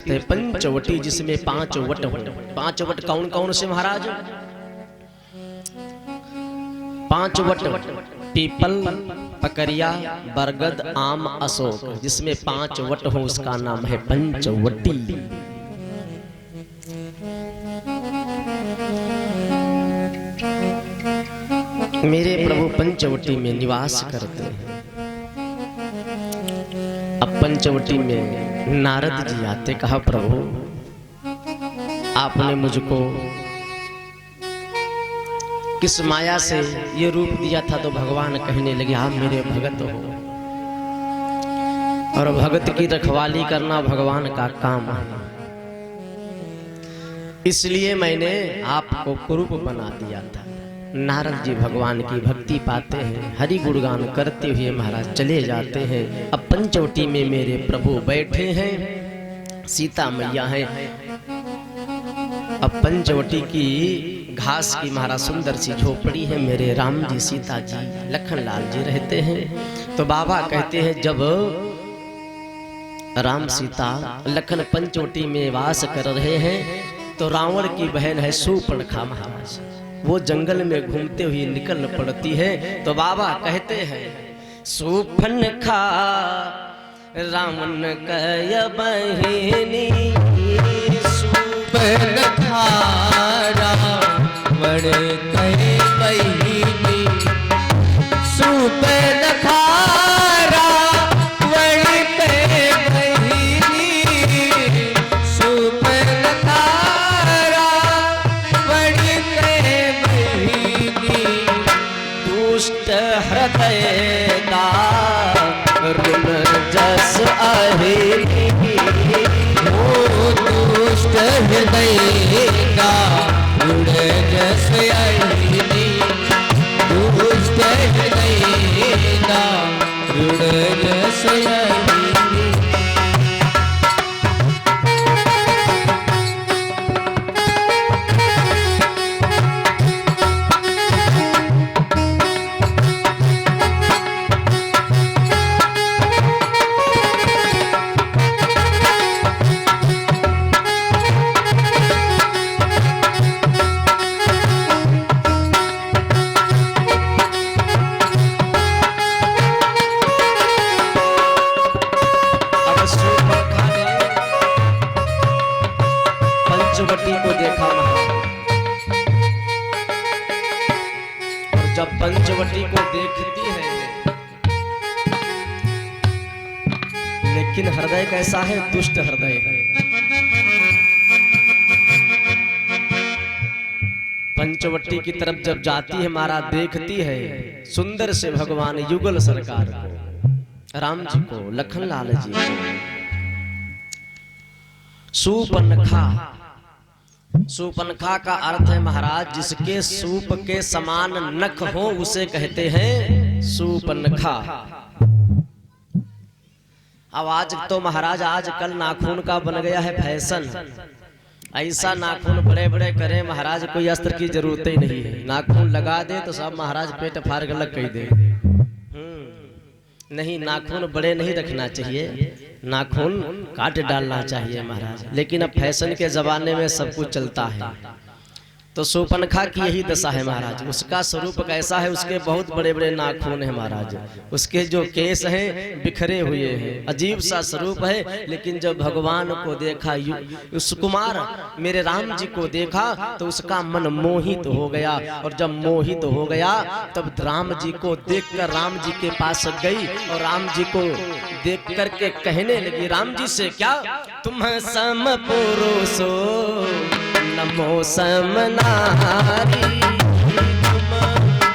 तीर्थ पंचवटी जिसमें 5 वट हो। 5 वट कौन कौन से महाराज? 5 वट पीपल, पकरिया, बरगद, आम, अशोक, जिसमें 5 वट हो उसका नाम है पंचवटी। मेरे प्रभु पंचवटी में निवास करते हैं। अब पंचवटी में नारद जी आते, कहा प्रभु आपने मुझको किस माया से ये रूप दिया था? तो भगवान कहने लगे आप मेरे भगत हो और भगत की रखवाली करना भगवान का काम है, इसलिए मैंने आपको कुरूप बना दिया था। नारद जी भगवान की भक्ति पाते हैं, हरि गुणगान करते हुए महाराज चले जाते हैं। अब पंचवटी में मेरे प्रभु बैठे हैं, सीता मैया हैं। अब पंचवटी की घास की महाराज सुंदर सी झोपड़ी है, मेरे राम जी, सीता जी, लखन लाल जी रहते हैं। तो बाबा कहते हैं जब राम सीता लखन पंचवटी में वास कर रहे हैं तो रावण की बहन है शूर्पणखा महाराज, वो जंगल में घूमते हुए निकल पड़ती है। तो बाबा कहते हैं शूर्पणखा रावण कय बहिनी, शूर्पणखा रावण कय बहिनी, शूर्पणखा हृदय का रुण जस अहिनी, दुष्ट हृदय का रुण जस अहिनी। पंचवटी को देखा और जब पंचवटी को देखती है, लेकिन हृदय कैसा है? दुष्ट हृदय है। पंचवटी की तरफ जब जाती है मारा, देखती है सुंदर से भगवान युगल सरकार को, राम जी को, लखन लाल जी को। शूर्पणखा, शूर्पणखा का अर्थ है महाराज जिसके सूप के समान नख हो उसे कहते हैं शूर्पणखा। अब आज तो महाराज आजकल नाखून का बन गया है फैशन, ऐसा नाखून बड़े बड़े करे महाराज, कोई अस्त्र की जरूरत ही नहीं है। नाखून लगा दे तो सब महाराज पेट फाड़ कर लग कह दे। नहीं, नाखून बड़े नहीं रखना चाहिए, नाखून काट डालना चाहिए महाराज। लेकिन अब फैशन के जमाने में सब कुछ चलता है। तो शूर्पणखा की यही दशा है महाराज। उसका स्वरूप कैसा है? उसके बहुत बड़े बड़े नाखून है महाराज, उसके जो केस हैं बिखरे हुए हैं, अजीब सा स्वरूप है। लेकिन जब भगवान को देखा, उस कुमार मेरे राम जी को देखा, तो उसका मन मोहित हो गया। और जब मोहित हो गया तब राम जी को देखकर राम जी के पास गई और राम जी को देख करके कहने लगी राम जी से, क्या तुम सम पुरुषो नमो समनारी, तुम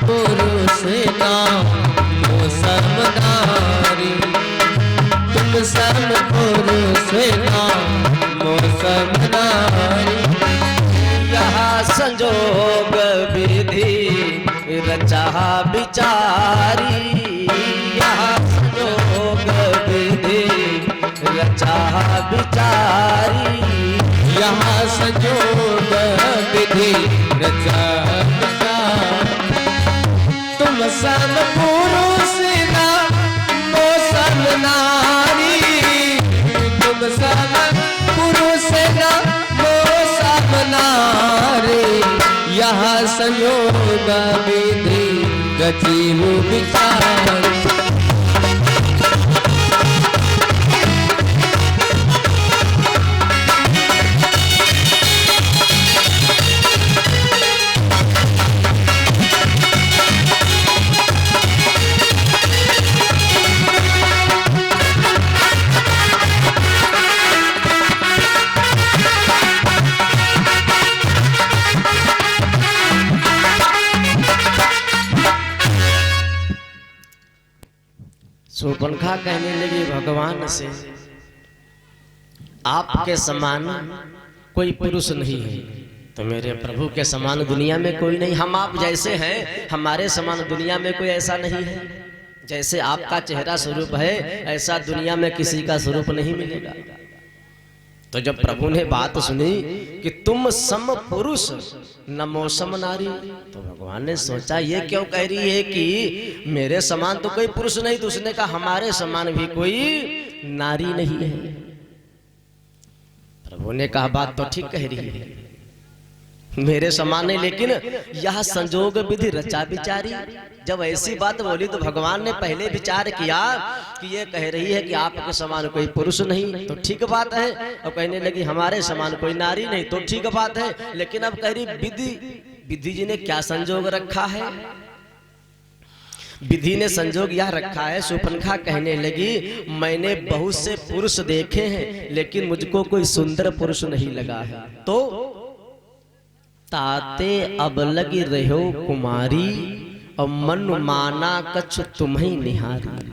पुरुष नमो समनारी, तुम सम पुरुष नमो समनारी। यहाँ संजोग विधि रचा विचारी, यहाँ संजोग विधि रचा विचारी, यहाँ संजोग विधि रचा विचारी। तुम सम पुरुष नमो समनारी, तुम सम पुरुष संयोग विधि रचिबु विचार। शूर्पणखा कहने लगी भगवान से, आपके समान कोई पुरुष नहीं है। तो मेरे प्रभु के समान दुनिया में कोई नहीं, हम आप जैसे हैं हमारे समान दुनिया में कोई ऐसा नहीं है। जैसे आपका चेहरा स्वरूप है ऐसा दुनिया में किसी का स्वरूप नहीं मिलेगा। तो जब प्रभु ने बात सुनी कि तुम सम पुरुष नमो सम नारी, तो भगवान ने सोचा ये क्यों कह रही है कि मेरे समान तो कोई पुरुष नहीं। तो उसने कहा हमारे समान भी कोई नारी नहीं है। प्रभु ने कहा बात तो ठीक कह रही है, मेरे समान नहीं, लेकिन यह संजोग विधि रचा विचारी। जब ऐसी बात बोली तो भगवान ने पहले विचार किया कि ये कह रही है कि आपके समान कोई पुरुष नहीं, तो ठीक बात है। और कहने लगी हमारे समान कोई नारी नहीं, तो ठीक बात है। लेकिन अब कह रही विधि जी ने क्या संजोग रखा है। विधि ने संजोग यह रखा है। शूर्पणखा कहने लगी मैंने बहुत से पुरुष देखे हैं लेकिन मुझको कोई सुंदर पुरुष नहीं लगा है। तो ताते अब लगी रहो कुमारी और मन माना कछु तुम्हें निहारी।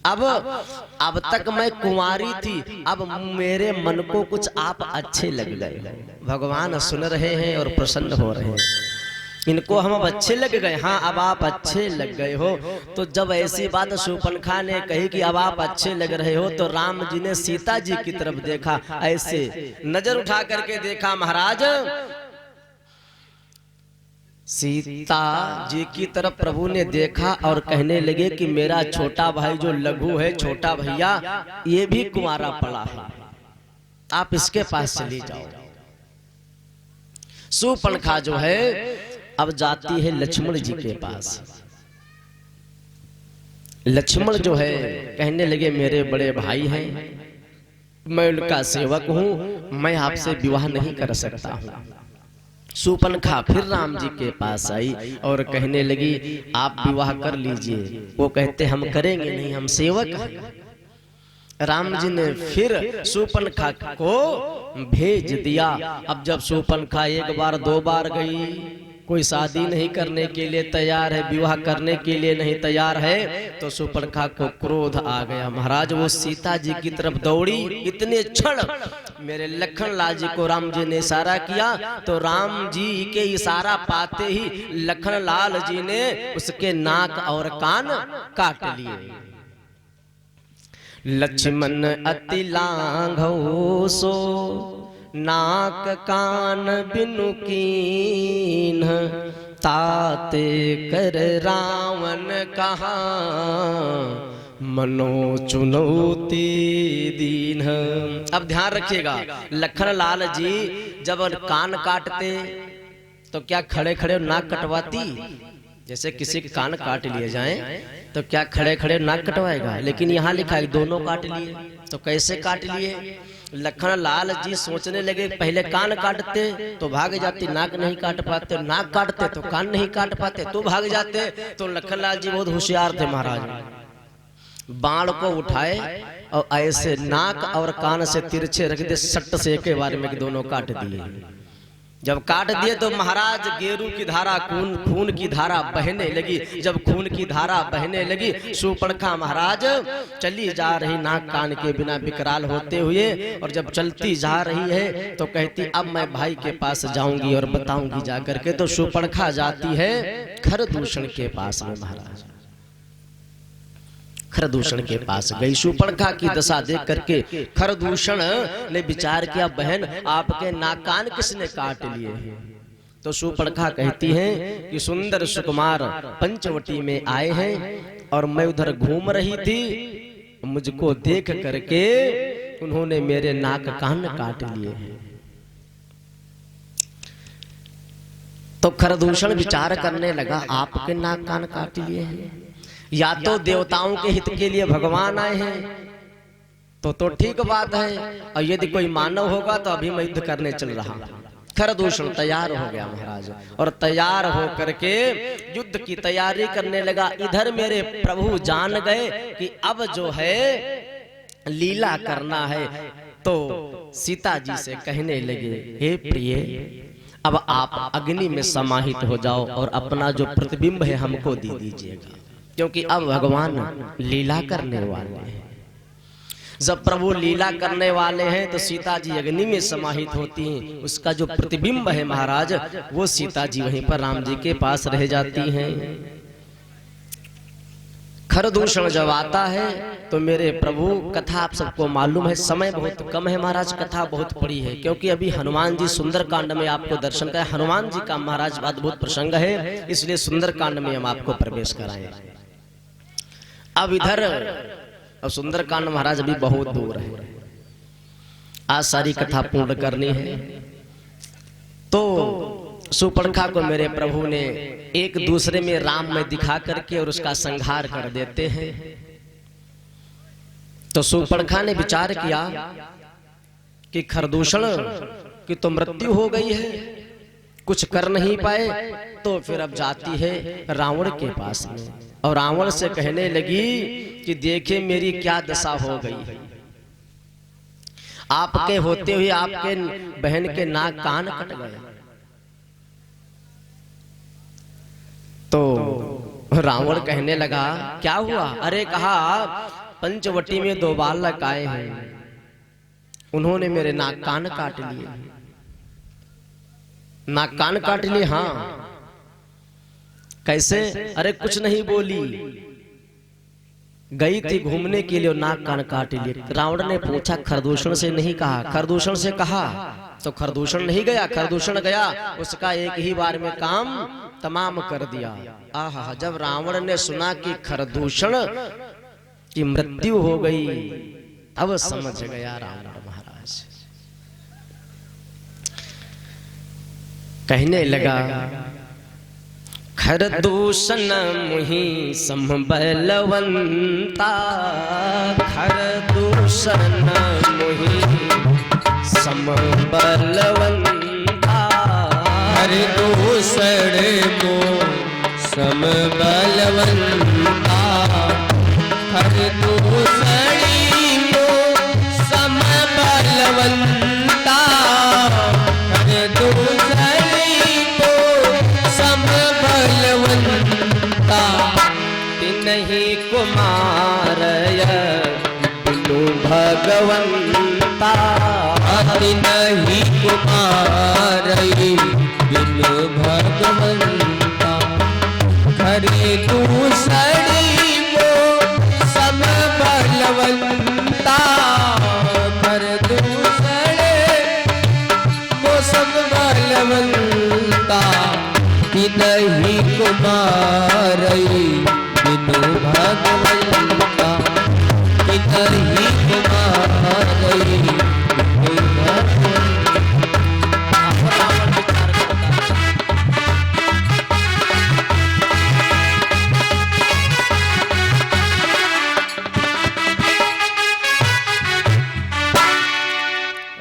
अब तक मैं कुंवारी थी, अब मेरे मन को कुछ आप अच्छे लग गए। भगवान सुन रहे हैं और प्रसन्न हो रहे हैं। इनको हम अब अच्छे लग गए। हाँ अब आप अच्छे लग गए हो। तो जब ऐसी बात शूर्पणखा ने कही कि अब आप अच्छे लग रहे हो, तो राम जी ने सीता जी की तरफ देखा, ऐसे नजर उठा करके देखा। महाराज सीता जी की तरफ प्रभु ने देखा और कहने लगे कि मेरा छोटा भाई जो लघु है, छोटा भैया, ये भी कुंवारा पड़ा है, आप इसके पास चली जाओ। शूर्पणखा जो है अब जाती है लक्ष्मण जी के पास। लक्ष्मण जो है कहने लगे मेरे बड़े भाई हैं, मैं उनका सेवक हूं, मैं आपसे विवाह नहीं कर सकता हूं। शूर्पणखा फिर राम जी के पास आई और कहने लगी आप विवाह कर लीजिए। वो कहते हम करेंगे नहीं, हम सेवक हैं। राम जी ने फिर शूर्पणखा को भेज दिया। अब जब शूर्पणखा एक बार दो बार गई, कोई शादी नहीं करने के लिए तैयार है, विवाह करने के लिए नहीं तैयार है, तो शूर्पणखा को क्रोध आ गया। महाराज वो सीता जी की तरफ दौड़ी, इतने क्षण मेरे लखन लाल जी को राम जी ने इशारा किया, तो राम जी के इशारा पाते ही लखन लाल जी ने उसके नाक और कान काट लिए। लक्ष्मण अति लांघो सो नाक कान बिनु कीन, ताते कर रावण कहा मनो चुनौती दीन। अब ध्यान रखिएगा, लखन लाल जी जब कान काटते तो क्या खड़े खड़े नाक कटवाती? जैसे किसी के कान काट लिए जाएं तो क्या खड़े खड़े नाक कटवाएगा? लेकिन यहाँ लिखा है दोनों काट लिए। तो कैसे काट लिए? लखन लाल जी सोचने लगे पहले कान काटते तो भाग जाती, नाक नहीं काट पाते, नाक काटते तो कान नहीं काट पाते तो भाग जाते। तो लखन लाल जी बहुत होशियार थे महाराज। बाण को उठाए और ऐसे नाक और कान से तिरछे रख दे, सट से एक बार में दोनों काट दिए। जब काट दिए तो महाराज गेरू की धारा, खून की धारा बहने लगी। जब खून की धारा बहने लगी, शूर्पणखा महाराज चली जा रही नाक कान के बिना विकराल होते हुए, और जब चलती जा रही है तो कहती अब मैं भाई के पास जाऊंगी और बताऊंगी जाकर के। तो शूर्पणखा जाती है खरदूषण के पास में। महाराज खरदूषण के पास गई। शूर्पणखा की दशा देख करके खरदूषण ने विचार किया बहन आपके नाक कान किसने काट लिए? तो शूर्पणखा कहती है कि सुंदर सुकुमार पंचवटी में आए हैं और मैं उधर घूम रही थी, मुझको देख करके उन्होंने मेरे नाक कान काट लिए हैं। तो खरदूषण विचार करने लगा, आपके नाक कान काट लिए हैं, या तो देवताओं के हित के लिए भगवान आए हैं तो ठीक बात है, और यदि कोई मानव होगा तो अभी मैं युद्ध करने चल रहा। खरदूषण तैयार हो गया महाराज, और तैयार हो करके युद्ध की तैयारी करने लगा। इधर मेरे प्रभु जान गए कि अब जो है लीला करना है, तो सीता जी से कहने लगे, हे प्रिय, अब आप अग्नि में समाहित हो जाओ और अपना जो प्रतिबिंब है हमको दे दीजिएगा, क्योंकि अब भगवान लीला करने वाले हैं। जब प्रभु लीला करने वाले हैं तो सीता जी अग्नि में समाहित होती हैं, उसका जो प्रतिबिंब है महाराज, वो सीता जी वहीं पर राम जी के पास रह जाती हैं। खरदूषण जब आता है तो मेरे प्रभु, कथा आप सबको मालूम है, समय बहुत कम है महाराज, कथा बहुत बड़ी है, क्योंकि अभी हनुमान जी सुंदर कांड में आपको दर्शन कराए। हनुमान जी का महाराज अद्भुत प्रसंग है, इसलिए सुंदर कांड में हम आपको प्रवेश कराए। अब इधर और सुंदर कांड महाराज अभी बहुत दूर है, आज सारी कथा पूर्ण करनी है। तो शूर्पणखा को मेरे प्रभु ने एक दूसरे में राम में दिखा करके और उसका संहार कर देते हैं। तो शूर्पणखा ने विचार किया कि खरदूषण की तो मृत्यु हो गई है, कुछ कर नहीं पाए, तो फिर अब जाती है रावण के पास में, और रावण से कहने लगी कि देखे मेरी क्या दशा हो गई है, आपके होते हुए आपके बहन के नाक कान कट गए। तो रावण कहने लगा, क्या हुआ? अरे कहा, पंचवटी में 2 बालक आए हैं, उन्होंने मेरे नाक कान काट लिए। नाक कान काट लिए? हाँ। कैसे? अरे कुछ नहीं बोली, गई थी घूमने के लिए और नाक कान काट लिए। रावण ने पूछा, खरदूषण से नहीं कहा? खरदूषण से कहा तो खरदूषण नहीं गया, खरदूषण गया, उसका एक ही बार में काम तमाम कर दिया। आहा, जब रावण ने सुना कि खरदूषण की मृत्यु हो गई, अब समझ गया रावण महाराज। कहने लगा, खरदूषण मुहि समबलवंता, खरदूषण मुहि समबलवंता, खरदूषण को समबलवंता, खरदूषण को समबलवंता, खरदूषण को समबलवंता, तिन्हीं कुमारय बिनु भगवंता, तिन्हीं कुमारय बिनु भगवंता, खरदूषण को समबलवंता, खरदूषण को समबलवंता, तिन्हीं कुमारय बिनु भगवंता, तिन्हीं कुमारय बिनु भगवंता।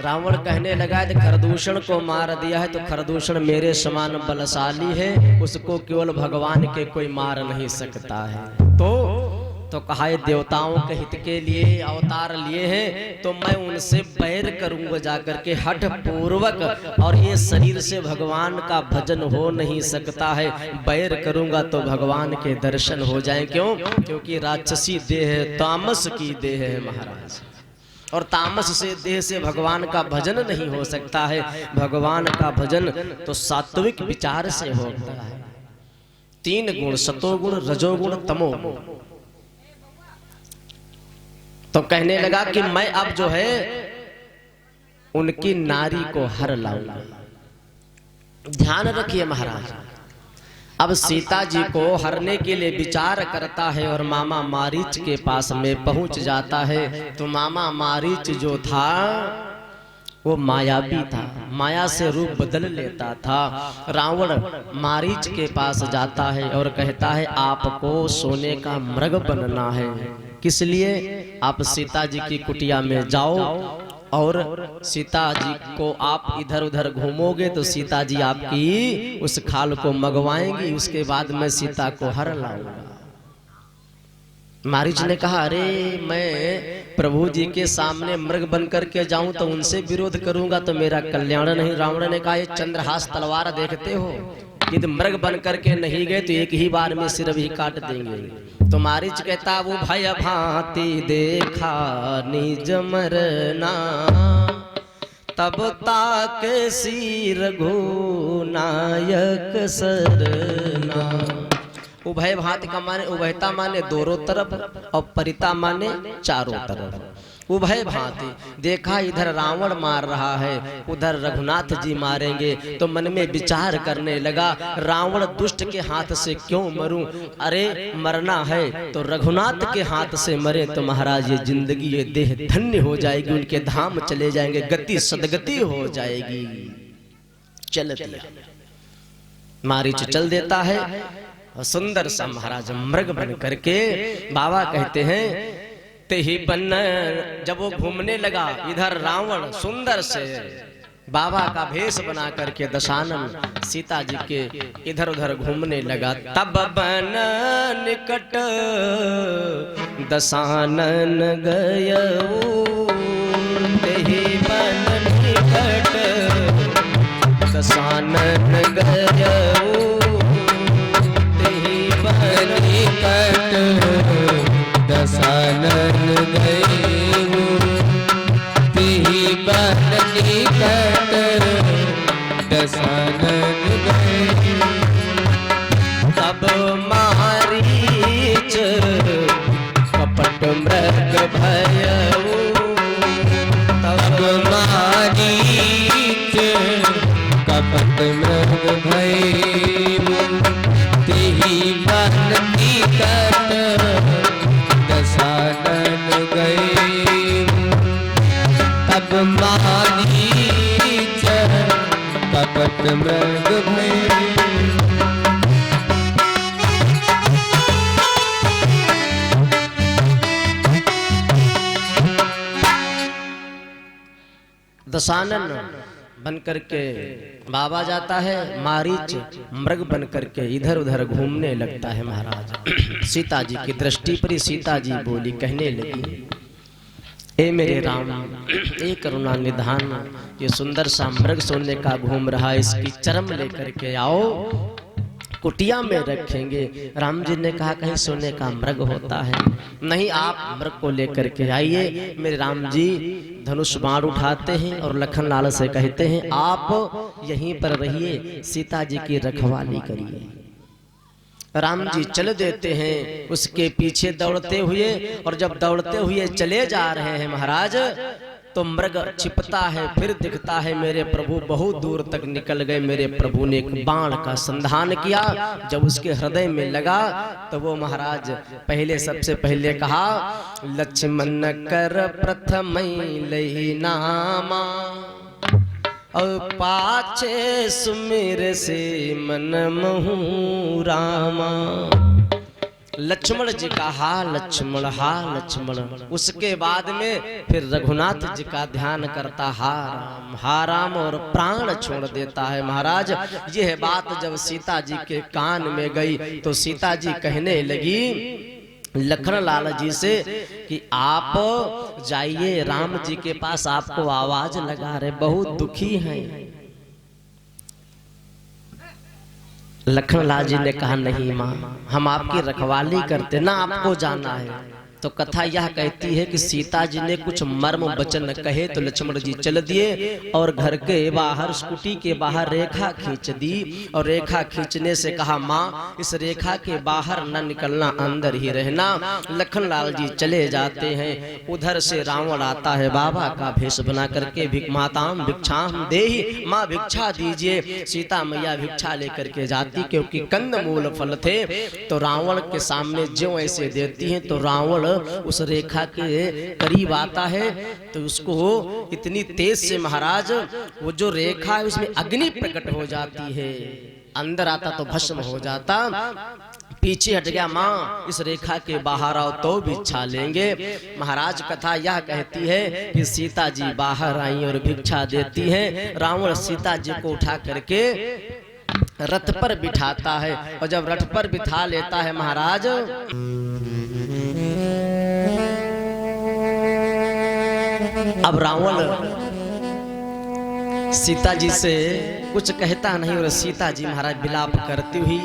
रावण कहने लगा कि खरदूषण को मार दिया है तो खरदूषण मेरे समान बलशाली है, उसको केवल भगवान के कोई मार नहीं सकता है। तो कहा, देवताओं के हित के लिए अवतार लिए हैं, तो मैं उनसे बैर करूंगा जाकर के हठ पूर्वक, और ये शरीर से भगवान का भजन हो नहीं सकता है। बैर करूंगा तो भगवान के दर्शन हो जाएं। क्यों? क्योंकि राक्षसी देह है, तामस की देह है महाराज, और तामस से देह से भगवान का भजन नहीं हो सकता है। भगवान का भजन तो सात्विक विचार से होता है। 3 गुण, सतोगुण, रजोगुण, तमोगुण। तो कहने लगा कि मैं अब जो है उनकी नारी को हर लाऊंगा। ध्यान रखिए महाराज, अब सीता जी को हरने के लिए विचार करता है और मामा मारीच के पास में पहुंच जाता है। तो मामा मारीच जो था वो मायावी था, माया से रूप बदल लेता था। रावण मारीच के पास जाता है और कहता है आपको सोने का मृग बनना है। किस लिए? आप सीता जी की कुटिया में जाओ और सीता जी को आप इधर उधर घूमोगे तो सीता जी आपकी उस खाल को मंगवाएंगी, उसके बाद मैं सीता को हर लाऊंगा। मारीच ने कहा अरे मैं प्रभु जी के सामने मृग बन करके जाऊं तो उनसे विरोध करूंगा तो मेरा कल्याण नहीं। रावण ने कहा ये चंद्रहास तलवार देखते हो, यदि मृग बन करके नहीं गए तो एक ही बार में सिर भी काट देंगे। तो मारीच कहता वो भय भांति देखा निज मरना, तब ताके सी रघुनायक सरना। उभय भांति का माने उभयता माने दोनों तरफ और परिता माने चारों तरफ। उभय भांति देखा, इधर रावण मार रहा है, उधर रघुनाथ जी मारेंगे, तो मन में विचार करने लगा रावण दुष्ट के हाथ से क्यों मरूं, अरे मरना है तो रघुनाथ के हाथ से मरे तो महाराज ये जिंदगी ये देह धन्य हो जाएगी, उनके धाम चले जाएंगे, गति सदगति हो जाएगी। चल दिया, मारीच चल देता है और सुंदर सा महाराज मृग बन करके बाबा कहते हैं ते ही बन। जब वो घूमने लगा इधर रावण सुंदर से बाबा का भेष बना करके दशानन सीता जी के इधर उधर घूमने लगा, तब बन निकट दशानन गयऊ, ते ही बन निकट दशानन गयऊ, निकट दशानन गयऊ, तिहि बन निकट दशानन गयऊ। तब मारीच कपट मृग भयऊ, तब मारीच कपट मृग भयऊ, तिहि बन निकट दशानन गयऊ। तब मारीच कपट मृग भयऊ। दशानन बन करके बाबा जाता है, मारीच मृग बन करके इधर उधर घूमने लगता है। महाराज सीता जी की दृष्टि पर ही सीता जी बोली, कहने लगी ए मेरे राम, ए करुणा निधान, ये सुंदर सा मृग सोने का घूम रहा है, इसकी चरम लेकर के आओ, कुटिया में रखेंगे। राम जी ने कहा कहीं सोने का मृग होता है? नहीं, आप मृग को लेकर के आइए। मेरे राम जी धनुष बाण उठाते हैं और लखन लाल से कहते हैं आप यहीं पर रहिए, सीता जी की रखवाली करिए। राम जी चल देते हैं उसके पीछे दौड़ते हुए, और जब दौड़ते हुए चले जा रहे हैं महाराज तो मृग छिपता है, फिर दिखता है मेरे प्रभु बहुत दूर तक निकल गए। मेरे प्रभु ने एक बाण का संधान किया, जब उसके हृदय में लगा तो वो महाराज पहले सबसे पहले कहा लक्ष्मण कर प्रथम लई नामा, और पाछे सुमिर से मन महू रामा। लक्ष्मण जी का हा लक्ष्मण, हा लक्ष्मण। उसके बाद में फिर रघुनाथ जी का ध्यान करता हा राम और प्राण छोड़ देता है। महाराज यह बात जब सीता जी के कान में गई तो सीता जी कहने लगी लखन लाल जी से कि आप जाइए राम जी के पास, आपको आवाज लगा रहे, बहुत दुखी हैं। लखन लाल जी ने कहा नहीं माँ, हम आपकी रखवाली करते ना, आपको जाना है। तो कथा यह कहती है कि सीता जी ने कुछ मर्म वचन कहे तो लक्ष्मण जी चल दिए और घर के बाहर स्कूटी के बाहर रेखा खींच दी, और रेखा खींचने से कहा माँ इस रेखा के बाहर न निकलना, अंदर ही रहना। लखन लाल जी चले जाते हैं। उधर से रावण आता है बाबा का भेष बना करके, माताम भिक्षाम देहि, माँ भिक्षा दीजिए। सीता मैया भिक्षा लेकर के जाती, क्योंकि कंद मूल फल थे। तो रावण के सामने ज्यों ऐसे देती हैं तो रावण उस रेखा के करीब आता है तो उसको इतनी तेज से महाराज वो जो रेखा है उसमें अग्नि प्रकट हो जाती है, अंदर आता तो भस्म हो जाता, पीछे हट गया माँ इस रेखा के बाहर आओ तो भिक्षा लेंगे। महाराज कथा यह कहती है कि सीता जी बाहर आई और भिक्षा देती हैं। रावण सीता जी को उठा करके रथ पर बिठाता है और जब रथ पर बिठा लेता है महाराज अब रावण सीता जी से कुछ कहता नहीं और सीता जी महाराज विलाप करती हुई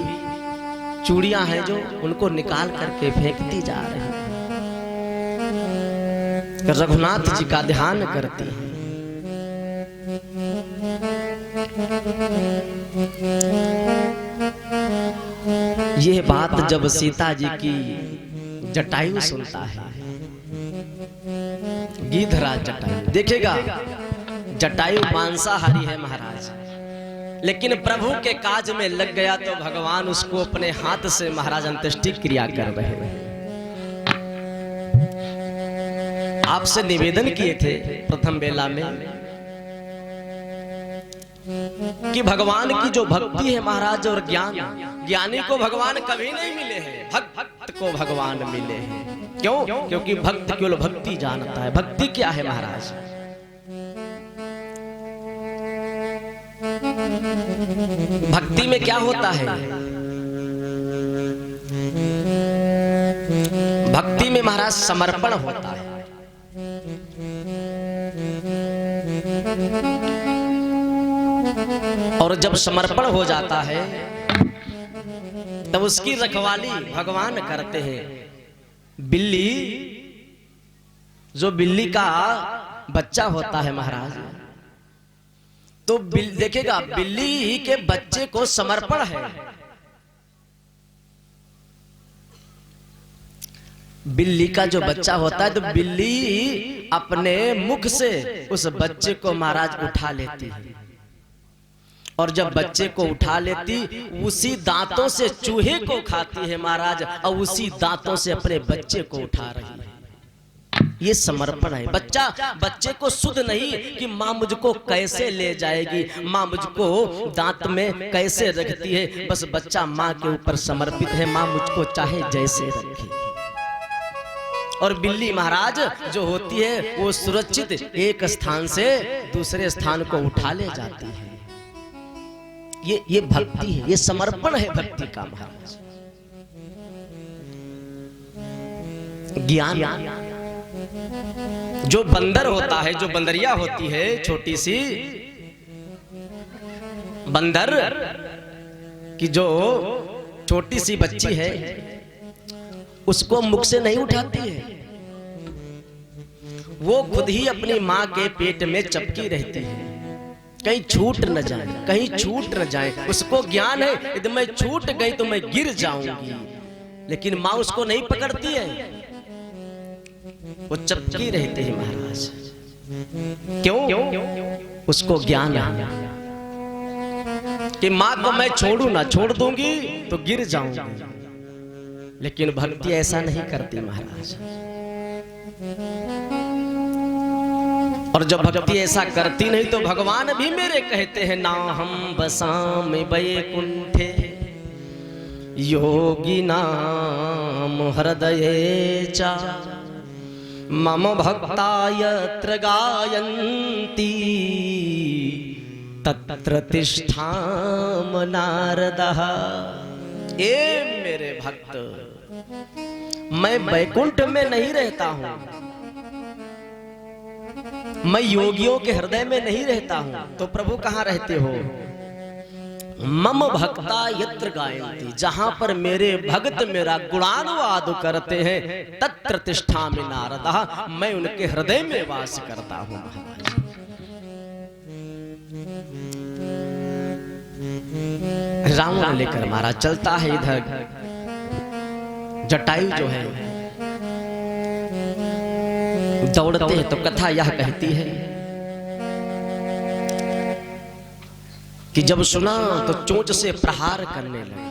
चूड़ियां हैं जो उनको निकाल करके फेंकती जा रही है, रघुनाथ जी का ध्यान करती है। यह बात जब सीता जी की जटायु सुनता है, गिद्धराज जटायु देखेगा, जटायु मांसाहारी है महाराज, लेकिन प्रभु के काज में लग गया तो भगवान उसको अपने हाथ से महाराज अंत्येष्टि क्रिया कर रहे हैं। आपसे निवेदन किए थे प्रथम बेला में कि भगवान की जो भक्ति है महाराज और ज्ञान, ज्ञानी को भगवान कभी नहीं मिले हैं, भक्त को भगवान मिले हैं। क्यों? क्योंकि भक्त केवल भक्ति जानता है। भक्ति क्या है महाराज? भक्ति में क्या होता है? भक्ति में महाराज समर्पण होता है। और जब समर्पण हो जाता है तब उसकी रखवाली भगवान करते हैं। बिल्ली, जो बिल्ली का बच्चा होता है महाराज, तो देखेगा बिल्ली के बच्चे को समर्पण है। बिल्ली का जो बच्चा होता है तो बिल्ली अपने मुख से उस बच्चे को महाराज उठा लेती है और जब बच्चे को उठा लेती उसी दांतों से चूहे को खाती है महाराज और उसी दांतों से अपने बच्चे को उठा रही है। ये समर्पण है। बच्चे को सुध नहीं कि माँ मुझको कैसे ले जाएगी, माँ मुझको दांत में कैसे रखती है, बस बच्चा माँ के ऊपर समर्पित है, माँ मुझको चाहे जैसे रखे। और बिल्ली महाराज जो होती है वो सुरक्षित एक स्थान से दूसरे स्थान को उठा ले जाती है। ये भक्ति है, ये समर्पण है भक्ति का महाराज। ज्ञान जो बंदर होता है, जो बंदरिया होती है, छोटी सी बंदर की जो छोटी सी बच्ची है उसको मुख से नहीं उठाती है, वो खुद ही अपनी माँ के पेट में चपकी रहती है, कहीं छूट न जाए, कहीं छूट न जाए। उसको ज्ञान है यदि मैं छूट गई तो मैं गिर जाऊंगी, लेकिन माँ उसको नहीं पकड़ती है, वो चपकी रहती है महाराज। क्यों? उसको ज्ञान है कि माँ को मैं छोड़ू ना, छोड़ दूंगी तो गिर जाऊंगी, लेकिन भक्ति ऐसा नहीं करती महाराज। और जब भक्ति ऐसा करती नहीं तो भगवान भी मेरे कहते हैं ना हम बसाम वैकुंठे योगी नाम हृदये चा मम भक्ता यत्र गायन्ति तत्र तिष्ठाम नारदः। ए मेरे भक्त, मैं वैकुंठ में नहीं रहता हूं, मैं योगियों के हृदय में नहीं रहता हूं, तो प्रभु कहां रहते हो? मम भक्ता यत्र गायन्ति, जहां पर मेरे भक्त मेरा गुणानुवाद करते हैं, तत्र तिष्ठामि नारदः, मैं उनके हृदय में वास करता हूं महाराज। रावण लेकर महाराज चलता है इधर, जटायु जो है दौड़ते हैं तो कथा यह कहती है कि जब सुना तो चोंच से प्रहार करने लगे।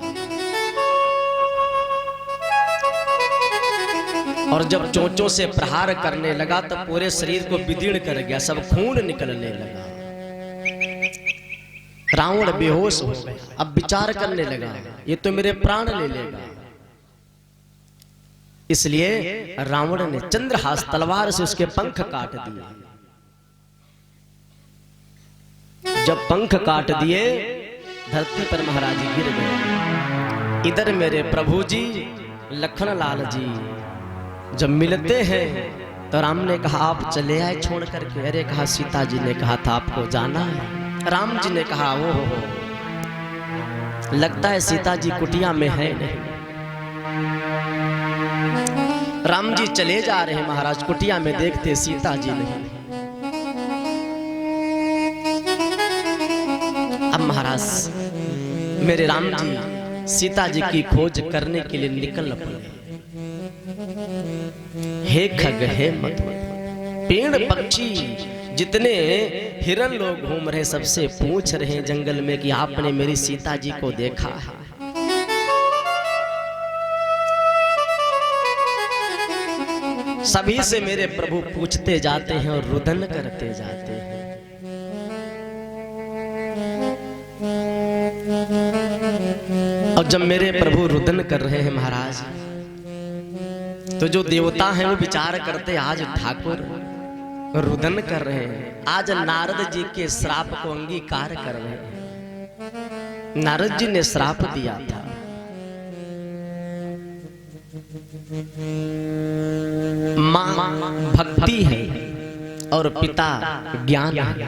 और जब चोंचों से प्रहार करने लगा तो पूरे शरीर को विदीर्ण कर गया, सब खून निकलने लगा। रावण बेहोश हो गया। अब विचार करने लगा, ये तो मेरे प्राण ले लेगा। इसलिए रावण ने चंद्रहास तलवार से उसके पंख काट दिए। जब पंख काट दिए, धरती पर महाराज गिर गए। इधर मेरे प्रभु जी लखन लाल जी जब मिलते हैं तो राम ने कहा आप चले आए छोड़ करके। अरे कहा सीता जी ने कहा था आपको जाना है। राम जी ने कहा वो हो, लगता है सीता जी कुटिया में है नहीं। राम जी चले जा रहे हैं महाराज, कुटिया में देखते सीता जी नहीं। अब महाराज मेरे राम जी सीता जी की खोज करने के लिए निकल पड़े। हे खग हे मत, पेड़ पक्षी जितने हिरन लोग घूम रहे सबसे पूछ रहे हैं जंगल में कि आपने मेरी सीता जी को देखा है। सभी से मेरे प्रभु पूछते जाते हैं और रुदन करते जाते हैं। और जब मेरे प्रभु रुदन कर रहे हैं महाराज, तो जो देवता हैं वो विचार करते आज ठाकुर रुदन कर रहे हैं, आज नारद जी के श्राप को अंगीकार कर रहे हैं। नारद जी ने श्राप दिया था, मां भक्ति है और पिता ज्ञान है।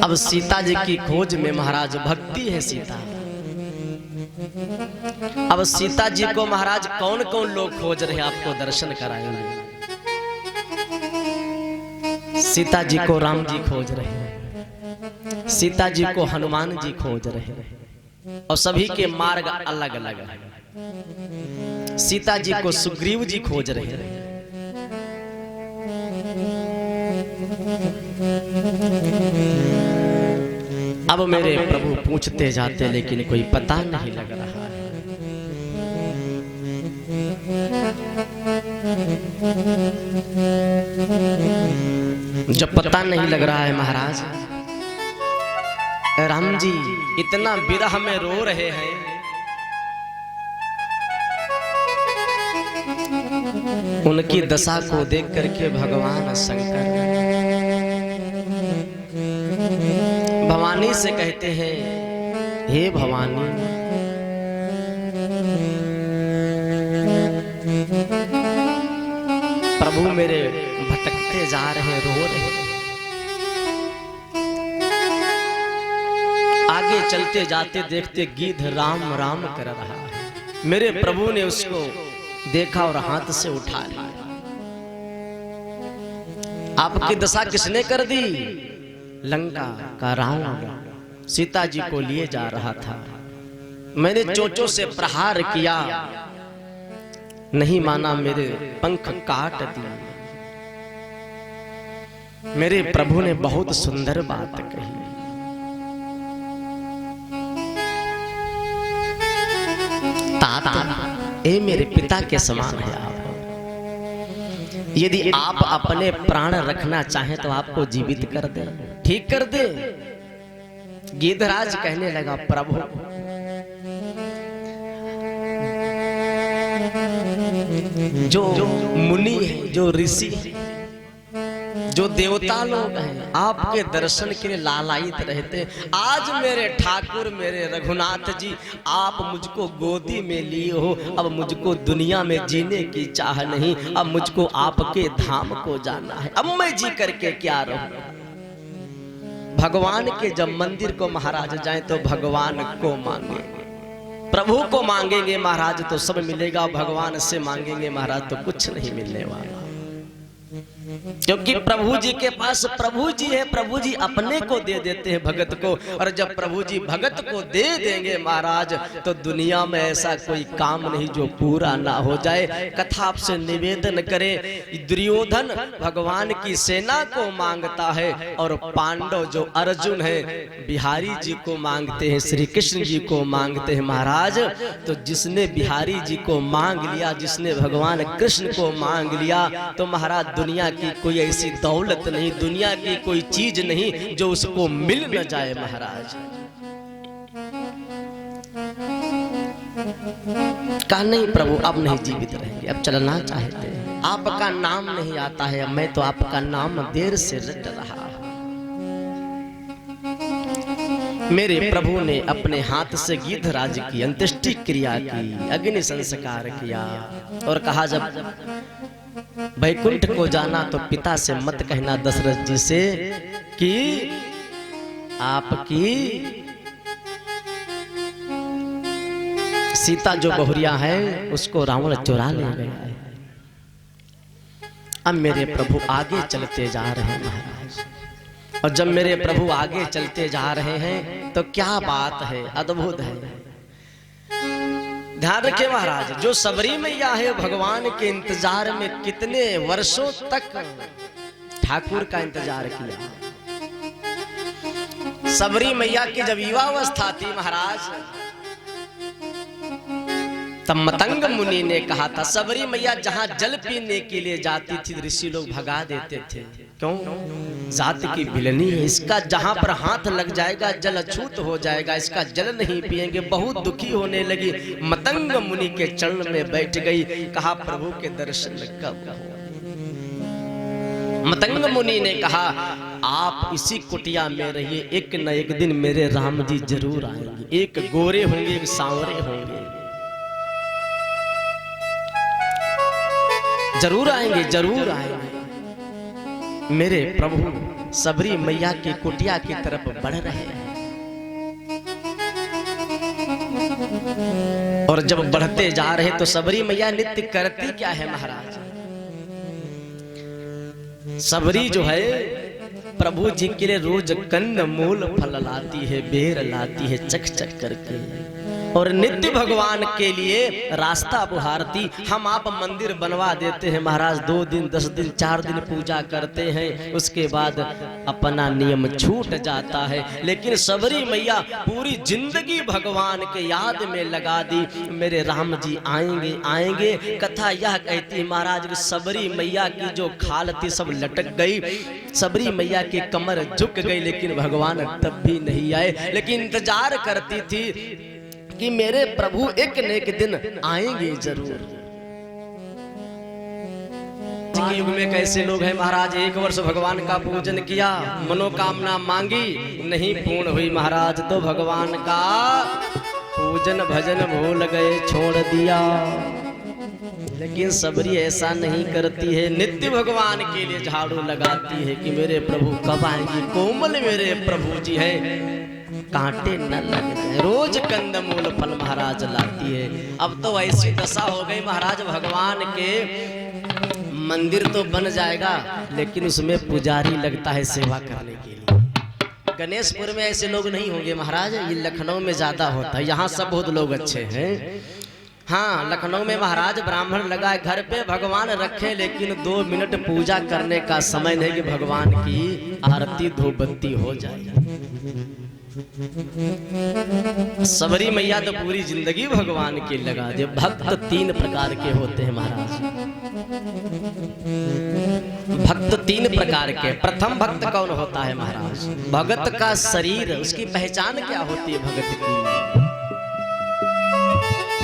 अब सीता जी की खोज में महाराज भक्ति है सीता। अब सीता जी को महाराज कौन कौन लोग खोज रहे हैं आपको दर्शन कराएंगे। सीता जी को राम जी खोज रहे हैं, सीता जी को हनुमान जी खोज रहे हैं और सभी के मार्ग अलग अलग है। सीता जी को सुग्रीव जी खोज रहे हैं। अब मेरे प्रभु पूछते जाते लेकिन कोई पता नहीं लग रहा है। जब पता नहीं लग रहा है महाराज, राम जी इतना विरह में रो रहे हैं। उनकी दशा को देख करके भगवान शंकर भवानी से कहते हैं, हे भवानी प्रभु मेरे भटकते जा रहे, रो रहे। आगे चलते जाते देखते गिद्ध राम राम कर रहा है। मेरे प्रभु ने उसको देखा और हाथ से उठा लिया। आपकी दशा किसने कर दी? लंका का रावण सीता जी को लिए जा रहा था। मैंने चोंचों से प्रहार किया, नहीं माना, मेरे पंख काट दिए। मेरे प्रभु ने बहुत सुंदर बात कही। ताता ए मेरे पिता के समान है आप। यदि आप अपने प्राण रखना चाहें तो आपको जीवित कर दे, ठीक कर दे। गिद्धराज कहने लगा, प्रभु जो मुनि है, जो ऋषि है, जो देवता लोग हैं, आपके दर्शन के लिए लालायित रहते। आज मेरे ठाकुर, मेरे रघुनाथ जी, आप मुझको गोदी में लिए हो। अब मुझको दुनिया में जीने की चाह नहीं, अब मुझको आपके धाम को जाना है। अब मैं जी करके क्या रहूं? भगवान के जब मंदिर को महाराज जाए तो भगवान को मांगे, प्रभु को मांगेंगे महाराज तो सब मिलेगा, भगवान से मांगेंगे महाराज तो कुछ नहीं मिलने वाला। क्योंकि प्रभु जी के पास प्रभु जी है, प्रभु जी अपने को दे देते हैं भगत को। और जब प्रभु जी भगत को दे देंगे महाराज, तो दुनिया में ऐसा कोई काम नहीं जो पूरा ना हो जाए। कथा आपसे निवेदन करें, दुर्योधन भगवान की सेना को मांगता है और पांडव जो अर्जुन है बिहारी जी को मांगते हैं, श्री कृष्ण जी को मांगते हैं महाराज। तो जिसने बिहारी जी को मांग लिया, जिसने भगवान कृष्ण को मांग लिया, तो महाराज दुनिया की कोई ऐसी दौलत नहीं, दुनिया की कोई चीज नहीं जो उसको मिल न जाए महाराज। कहा नहीं प्रभु अब नहीं जीवित रहेंगे, अब चलना चाहते हैं, आपका नाम नहीं आता है, मैं तो आपका नाम देर से रट रहा। मेरे प्रभु ने अपने हाथ से गिद्धराज की अंत्येष्टि क्रिया की, अग्नि संस्कार किया और कहा जब वैकुंठ को जाना तो पिता से मत कहना दशरथ जी से कि आपकी सीता जो बहुरिया है उसको रावण चुरा ले गया है। अब मेरे प्रभु आगे चलते जा रहे हैं महाराज, और जब मेरे प्रभु आगे चलते जा रहे हैं तो क्या बात है, अद्भुत है। ध्यान रखिए महाराज, जो सबरी मैया है भगवान के इंतजार में कितने वर्षों तक ठाकुर का इंतजार किया। सबरी मैया की जब युवावस्था थी महाराज, तब मतंग मुनि ने कहा था, सबरी मैया जहां जल पीने के लिए जाती थी ऋषि लोग भगा देते थे। क्यों? जात की भिलनी है, इसका जहां पर हाथ लग जाएगा जल अछूत हो जाएगा, इसका जल नहीं पिएंगे। बहुत दुखी होने लगी, मतंग मुनि के चरण में बैठ गई, कहा प्रभु के दर्शन कब हो। मतंग मुनि ने कहा आप इसी कुटिया में रहिए, एक न एक दिन मेरे राम जी जरूर आएंगे, एक गोरे होंगे एक सांवरे होंगे, जरूर आएंगे जरूर आएंगे। मेरे प्रभु सबरी मैया की कुटिया की तरफ बढ़ रहे हैं, और जब बढ़ते जा रहे तो सबरी मैया नित्य करती क्या है महाराज, सबरी जो है प्रभु जी के लिए रोज कंद मूल फल लाती है, बेर लाती है चक चक करके, और नित्य भगवान के लिए रास्ता बुहारती। हम आप मंदिर बनवा देते हैं महाराज, 2 दिन 10 दिन 4 दिन पूजा करते हैं, उसके बाद अपना नियम छूट जाता है। लेकिन सबरी मैया पूरी जिंदगी भगवान के याद में लगा दी, मेरे राम जी आएंगे आएंगे। कथा यह कहती महाराज कि सबरी मैया की जो खाल थी सब लटक गई, सबरी मैया की कमर झुक गई, लेकिन भगवान तब भी नहीं आए। लेकिन इंतजार करती थी कि मेरे प्रभु एक न एक दिन आएंगे जरूर। के युग में कैसे लोग हैं महाराज, 1 वर्ष भगवान का पूजन किया, मनोकामना मांगी, नहीं पूर्ण हुई महाराज, तो भगवान का पूजन भजन भूल गए, छोड़ दिया। लेकिन सबरी ऐसा नहीं करती है, नित्य भगवान के लिए झाड़ू लगाती है कि मेरे प्रभु कब आएंगे। कोमल मेरे प्रभु जी है, कांटे न लग जाए, रोज कंदमूल फल महाराज लाती है। अब तो ऐसी दशा हो गई महाराज, भगवान के मंदिर तो बन जाएगा लेकिन उसमें पुजारी लगता है सेवा करने के लिए। गणेशपुर में ऐसे लोग नहीं होंगे महाराज, ये लखनऊ में ज्यादा होता है, यहाँ सब बहुत लोग अच्छे हैं। हाँ, लखनऊ में महाराज ब्राह्मण लगा घर पे, भगवान रखे, लेकिन 2 मिनट पूजा करने का समय नहीं कि भगवान की आरती धूप बत्ती हो जाए। सबरी मैया तो पूरी जिंदगी भगवान की लगा दे। भक्त 3 प्रकार के होते हैं महाराज, भक्त 3 प्रकार के। प्रथम भक्त कौन होता है महाराज, भगत का शरीर, उसकी पहचान क्या होती है भगत की।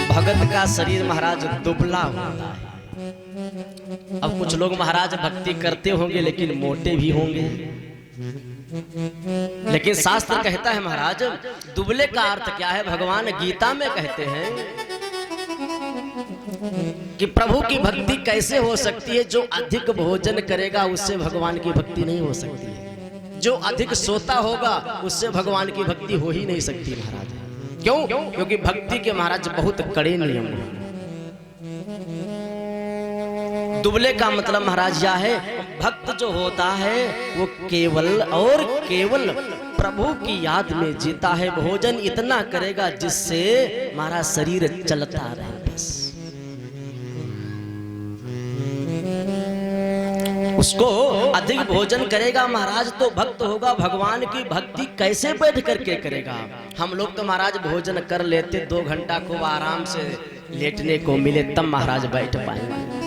भगत का शरीर महाराज दुबला होता है। अब कुछ लोग महाराज भक्ति करते होंगे लेकिन मोटे भी होंगे, लेकिन शास्त्र कहता है महाराज दुबले का अर्थ क्या है। भगवान गीता में कहते हैं कि प्रभु की भक्ति कैसे हो सकती है, जो अधिक भोजन करेगा उससे भगवान की भक्ति नहीं हो सकती है, जो अधिक सोता होगा उससे भगवान की भक्ति हो ही नहीं सकती महाराज। क्यों? क्योंकि भक्ति के महाराज बहुत कड़े नियम हैं। दुबले का मतलब महाराज यह है भक्त जो होता है वो केवल और केवल प्रभु की याद में जीता है। भोजन इतना करेगा जिससे हमारा शरीर चलता रहे बस। उसको अधिक भोजन करेगा महाराज तो भक्त होगा। भगवान की भक्ति कैसे बैठ करके करेगा? हम लोग तो महाराज भोजन कर लेते, 2 घंटा खूब आराम से लेटने को मिले तब महाराज बैठ पाएंगे।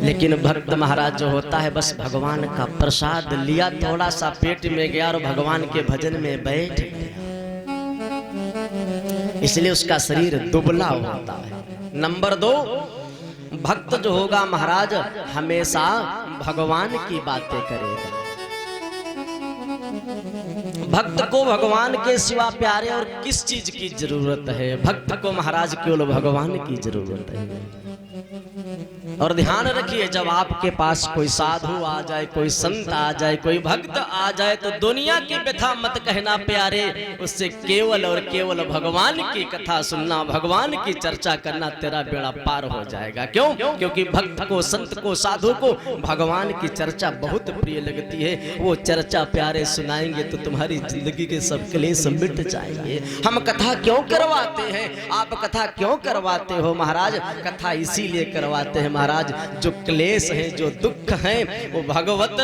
लेकिन भक्त महाराज जो होता है बस भगवान का प्रसाद लिया, थोड़ा सा पेट में गया और भगवान के भजन में बैठ गया, इसलिए उसका शरीर दुबला होता है। नंबर 2, भक्त जो होगा महाराज हमेशा भगवान की बातें करेगा। भक्त को भगवान के सिवा प्यारे और किस चीज की जरूरत है? भक्त को महाराज केवल भगवान की जरूरत है। और ध्यान रखिए, जब आपके पास कोई साधु आ जाए, कोई संत आ जाए, कोई भक्त आ जाए तो दुनिया की व्यथा मत कहना प्यारे, उससे केवल और केवल भगवान की कथा सुनना, भगवान की चर्चा करना, तेरा बेड़ा पार हो जाएगा। क्यों? क्योंकि भक्त को, संत को, साधु को भगवान की चर्चा बहुत प्रिय लगती है। वो चर्चा प्यारे सुनाएंगे तो तुम्हारी जिंदगी के सब क्लेश मिट जाएंगे। हम कथा क्यों करवाते हैं? आप कथा क्यों करवाते हो महाराज? कथा इसीलिए करवाते हैं महाराज, जो क्लेश हैं, जो दुख हैं, वो भगवत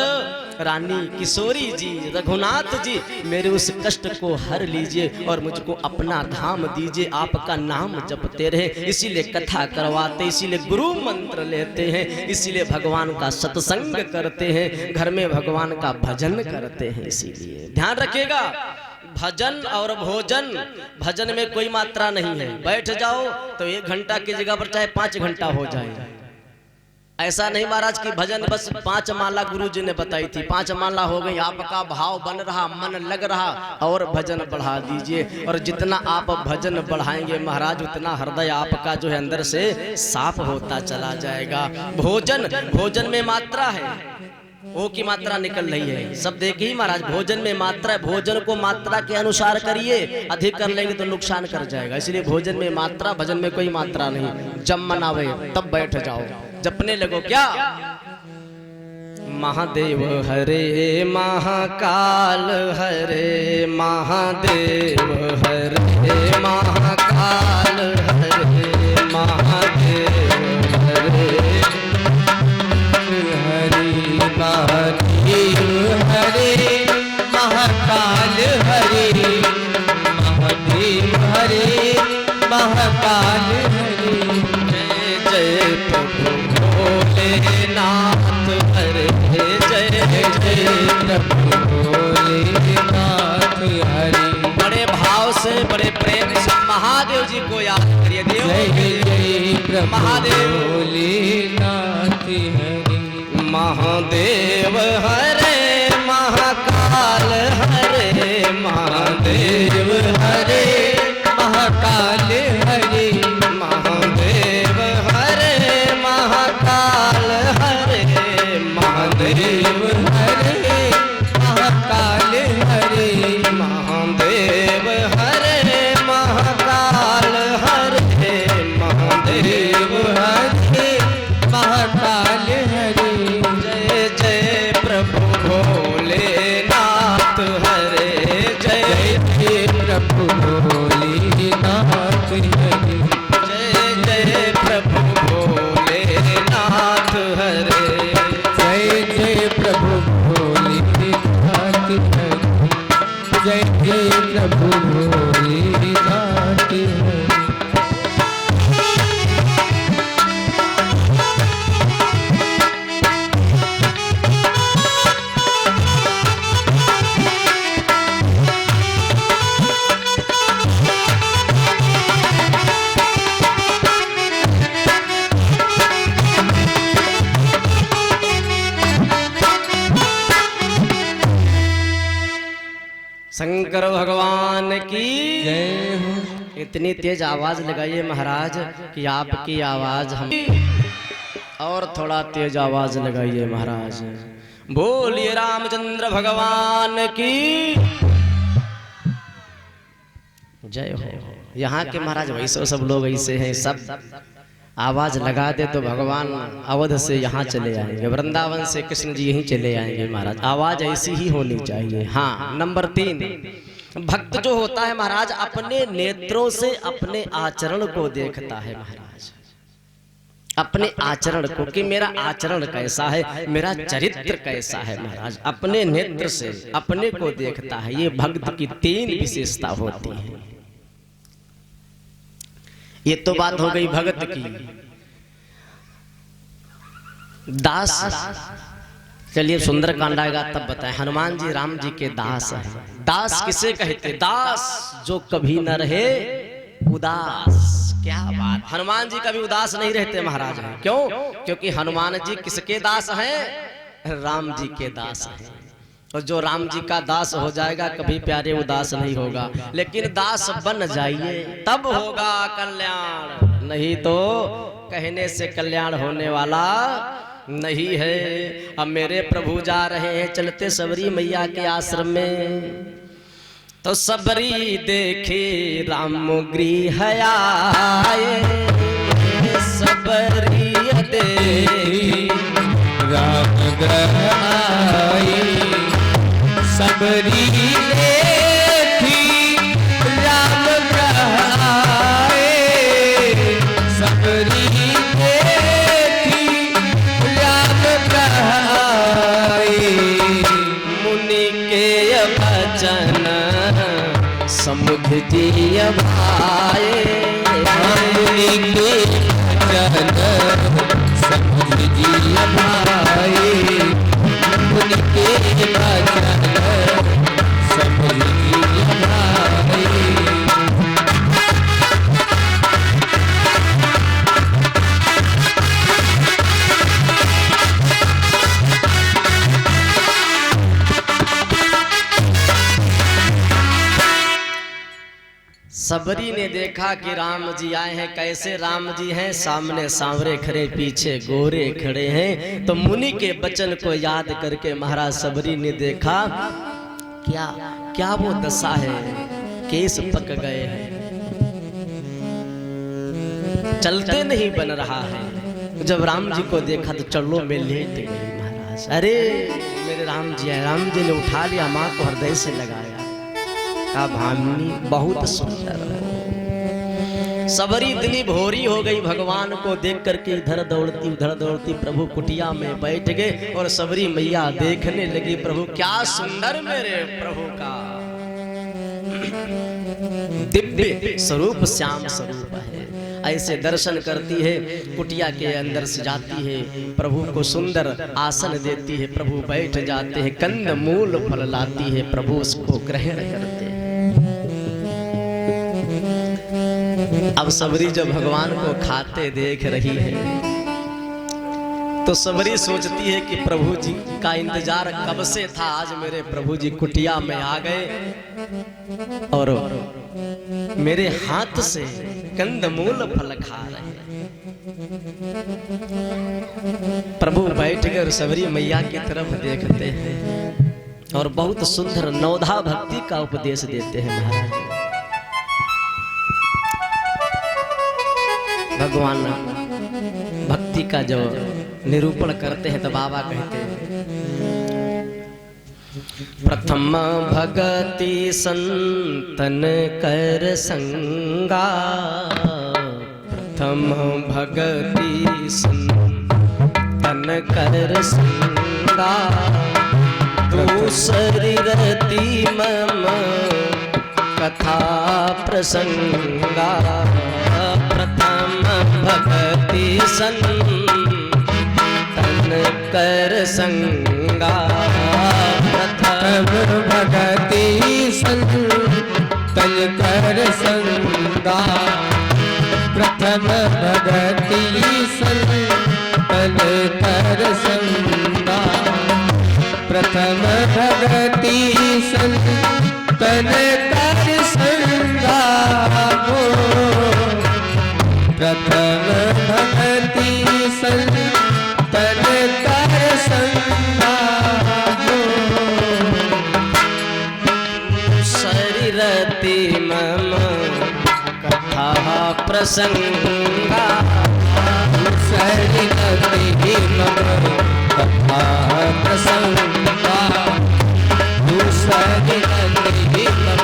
रानी किशोरी जी, रघुनाथ जी मेरे उस कष्ट को हर लीजिए और मुझको अपना धाम दीजिए, आपका नाम जपते रहे। इसीलिए कथा करवाते, इसीलिए गुरु मंत्र लेते हैं, इसीलिए भगवान का सत्संग करते हैं, घर में भगवान का भजन करते हैं। इसीलिए ध्यान रखिएगा, भजन और भोजन, भजन में कोई मात्रा नहीं है। बैठ जाओ तो 1 घंटा की जगह पर चाहे 5 घंटा हो जाए। ऐसा नहीं महाराज की भजन बस 5 माला गुरु जी ने बताई थी, 5 माला हो गई, आपका भाव बन रहा, मन लग रहा, और भजन बढ़ा दीजिए। और जितना आप भजन बढ़ाएंगे महाराज उतना हृदय आपका जो है अंदर से साफ होता चला जाएगा। भोजन, भोजन में मात्रा है, ओ की मात्रा निकल रही है, सब देखिए महाराज, भोजन में मात्रा है। भोजन को मात्रा के अनुसार करिए, अधिक कर लेंगे तो नुकसान कर जाएगा। इसलिए भोजन में मात्रा, भजन में कोई मात्रा नहीं। जब मन आवे तब बैठ जाओ, जपने लगो। क्या? महादेव हरे महाकाल हरे, महादेव हरे महाकाल हरे, महादेव हरे महादेव हरे महाकाल हरे, महादेव हरे महाकाल हरे। जय जय प्रभु भोलेनाथ हरे, जय जय प्रभु भोलेनाथ हरे। बड़े भाव से, बड़े प्रेम से महादेव जी को याद करिए। देव जय जय प्रभु महादेव भोलेनाथ हरे। महादेव हरे महाकाल हरे, महादेव हरे महाकाल हरे, महादेव हरे महाकाल हरे, महादेव हरे महाकाल हरे, महादेव हरे महाकाल हरे, महादेव हरे महाकाल हरे। जय जय प्रभु भोलेनाथ हरे, जय जय प्रभु भोलेनाथ हरे, जय जय प्रभु भोलेनाथ हरे, जय जय प्रभु भोलेनाथ हरे, जय जय प्रभु भोलेनाथ हरे। शंकर भगवान की जय हो। इतनी तेज आवाज लगाइए महाराज कि आपकी आवाज हम, और थोड़ा तेज आवाज लगाइए महाराज। बोलिए रामचंद्र भगवान की जय हो। यहाँ के महाराज वैसे सब लोग ऐसे हैं, सब आवाज लगा दे तो भगवान अवध से यहाँ चले आएंगे, वृंदावन से कृष्ण जी यहीं चले आएंगे महाराज। आवाज ऐसी ही होनी चाहिए। हाँ, नंबर 3, भक्त जो होता है महाराज अपने नेत्रों से अपने आचरण को देखता है महाराज, अपने आचरण को कि मेरा आचरण कैसा है, मेरा चरित्र कैसा है महाराज, अपने नेत्र से अपने को देखता है। ये भक्त की 3 विशेषता होती है। ये तो बात हो गई भगत की। दास, चलिए सुंदरकांड आएगा तब बताएं। हनुमान जी राम जी के दास हैं। दास किसे कहते? दास जो कभी न रहे उदास। क्या बात, हनुमान जी कभी उदास नहीं रहते महाराज। क्यों? क्योंकि हनुमान जी किसके दास हैं? राम जी के दास हैं। और जो राम जी का दास हो जाएगा कभी प्यारे उदास नहीं होगा। लेकिन दास बन जाइए तब होगा कल्याण, नहीं तो कहने से कल्याण होने वाला नहीं है। अब मेरे प्रभु जा रहे हैं चलते सबरी मैया के आश्रम में, तो सबरी देखे राम गृह आए, सबरी देखी राम गृह आए, सबरी देखी राम गृह आए, सबरी देखी राम गृह आए। मुनि के वचन समुझ जी भाए, मुनि के वचन समुझ जी भाए, मुनि के वचन समुझ जी भाए। सबरी ने देखा कि राम जी आए हैं। कैसे राम जी हैं? सामने सांवरे खड़े, पीछे गोरे खड़े हैं। तो मुनि के वचन को याद करके महाराज सबरी ने देखा क्या क्या वो दशा है, केस पक गए हैं, चलते नहीं बन रहा है। जब राम जी को देखा तो चलो में लेट गई महाराज। अरे मेरे राम जी है। राम जी ने उठा लिया, माँ को हृदय से लगाया, कहा भामिनी बहुत सुंदर है। सबरी इतनी भोरी हो गई भगवान को देख करके, इधर दौड़ती उधर दौड़ती प्रभु कुटिया में बैठ गए और सबरी मैया देखने लगी प्रभु क्या सुंदर मेरे प्रभु का दिव्य स्वरूप, श्याम स्वरूप है। ऐसे दर्शन करती है, कुटिया के अंदर से जाती है, प्रभु को सुंदर आसन देती है, प्रभु बैठ जाते हैं, कंद मूल फल लाती है, प्रभु उसको ग्रहण करते हैं। अब सबरी जब भगवान को खाते देख रही है तो सबरी सोचती है कि प्रभु जी का इंतजार कब से था, आज मेरे प्रभु जी कुटिया में आ गए और मेरे हाथ से कंदमूल फल खा रहे हैं। प्रभु बैठ कर सबरी मैया की तरफ देखते हैं और बहुत सुंदर नवधा भक्ति का उपदेश देते हैं महाराज। भगवान भक्ति का जो निरूपण करते हैं तो बाबा कहते हैं प्रथम भगति संतन कर संगा, प्रथम भगति संतन कर संगा, दूसरी रति मम कथा प्रसंगा, प्रथम भगति संतन कर संगा, प्रथम भगति संतन कर संगा, प्रथम भगति संतन कर संगा, प्रथम भगति संतन कर संगा, प्रथम भगति संतन कर संगा, शरीरति मम कथा प्रसंगा, दूसरी गति मम कथा प्रसंगा दूसरी गति मम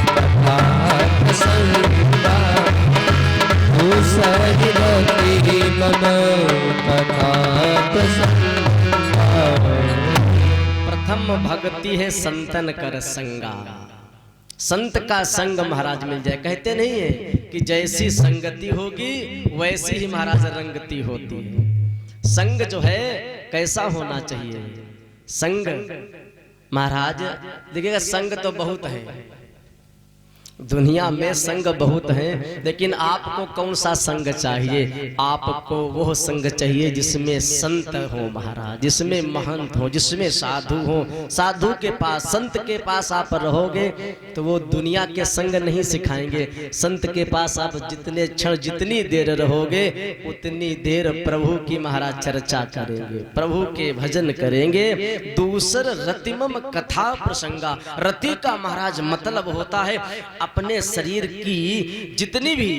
कथा प्रसंगा दूसरी गति मम कथा प्रसंगा। प्रथम भक्ति है संतन कर संगा। संत का संग महाराज मिल जाए, कहते नहीं है कि जैसी संगति होगी वैसी ही महाराज रंगती होती है। संग जो है कैसा होना चाहिए? संग महाराज देखिएगा, संग तो बहुत है दुनिया में, संग बहुत हैं, लेकिन आपको कौन सा संग चाहिए? आपको वो संग चाहिए जिसमें संत हो महाराज, जिसमें महंत हो, जिसमें साधु हो। साधु के पास, संत के पास आप रहोगे तो वो दुनिया के संग नहीं सिखाएंगे। संत के पास आप जितने क्षण, जितनी देर रहोगे उतनी देर प्रभु की महाराज चर्चा करेंगे, प्रभु के भजन करेंगे। दूसर रतिमम कथा प्रसंगा। रति का महाराज मतलब होता है अपने शरीर की जितनी भी,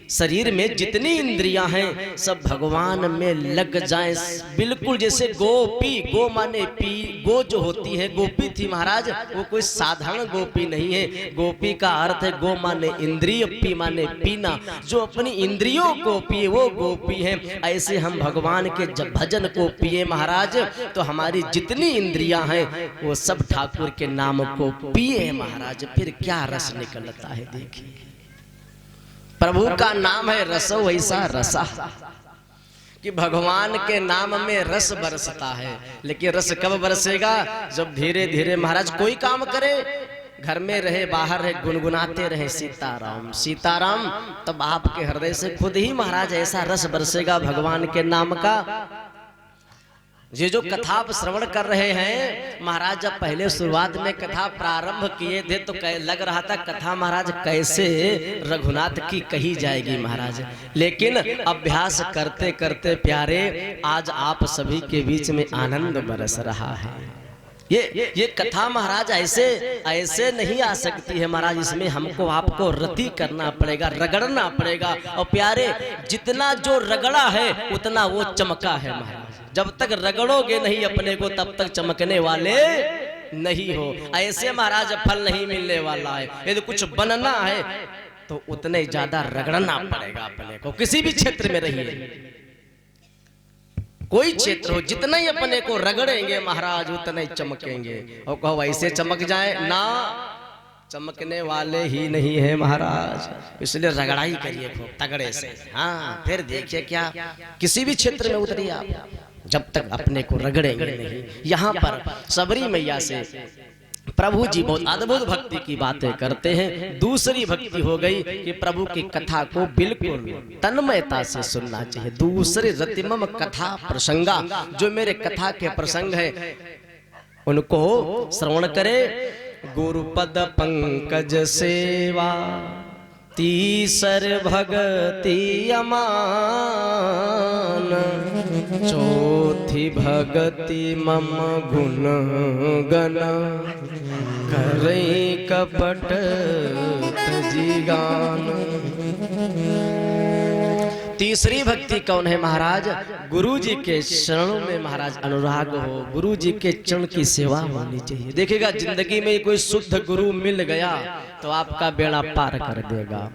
शरीर में जितनी इंद्रियां हैं सब भगवान में लग जाएं, बिल्कुल जैसे गोपी, गो माने पी, गो जो होती है गोपी थी महाराज, वो कोई साधारण गोपी नहीं है। गोपी का अर्थ है गो माने इंद्रिय, पी माने पीना, जो अपनी इंद्रियों को पिए वो गोपी है। ऐसे हम भगवान के जब भजन को पिए महाराज तो हमारी जितनी इंद्रियां हैं वो सब ठाकुर के नाम को पिए महाराज, फिर क्या रस निकलता है। देखिए प्रभु का नाम है रस, वैसा रसा कि भगवान के नाम में रस बरसता है। लेकिन रस कब बरसेगा? जब धीरे धीरे महाराज कोई काम करे, घर में रहे बाहर रहे, गुनगुनाते रहे सीताराम सीताराम, तब आपके हृदय से खुद ही महाराज ऐसा रस बरसेगा भगवान के नाम का। ये जो कथा आप श्रवण कर रहे हैं महाराज, जब पहले शुरुआत में कथा प्रारंभ किए थे तो लग रहा था कथा महाराज कैसे रघुनाथ की कही जाएगी महाराज, लेकिन अभ्यास करते करते प्यारे आज आप सभी के बीच में आनंद बरस रहा है। ये कथा महाराज ऐसे ऐसे नहीं आ सकती है महाराज, इसमें हमको आपको रति करना पड़ेगा, रगड़ना पड़ेगा। और प्यारे जितना जो रगड़ा है उतना वो चमका है महाराज। जब तक रगड़ोगे नहीं अपने को तब तक चमकने वाले नहीं हो। ऐसे महाराज फल नहीं मिलने वाला है। यदि कुछ बनना है तो उतने ज्यादा रगड़ना पड़ेगा अपने को। किसी भी क्षेत्र में रहिए, कोई क्षेत्र हो, जितना ही अपने को रगड़ेंगे महाराज उतना ही चमकेंगे। और कहो ऐसे चमक जाए ना, चमकने वाले ही नहीं है महाराज। इसलिए रगड़ाई करिए खूब तगड़े से। हाँ फिर देखिए क्या किसी भी क्षेत्र में उतरिए आप, जब तक अपने को रगड़ेंगे नहीं। यहाँ पर सबरी मैया से प्रभु जी बहुत अद्भुत भक्ति की बातें करते हैं। दूसरी भक्ति हो गई कि प्रभु की कथा को बिल्कुल तन्मयता से सुनना चाहिए। दूसरे रतिमम कथा प्रसंगा, जो मेरे कथा के प्रसंग है उनको श्रवण करे। गुरुपद पंकज सेवा तीसर भगति अमान, चौथी भगति मम गुण गण, करई कपट तजिगान। तीसरी भक्ति कौन है महाराज? गुरु जी के चरणों में महाराज अनुराग हो, गुरु जी के चरण की सेवा होनी चाहिए। देखिएगा जिंदगी में कोई शुद्ध गुरु मिल गया तो आपका बेड़ा पार कर देगा,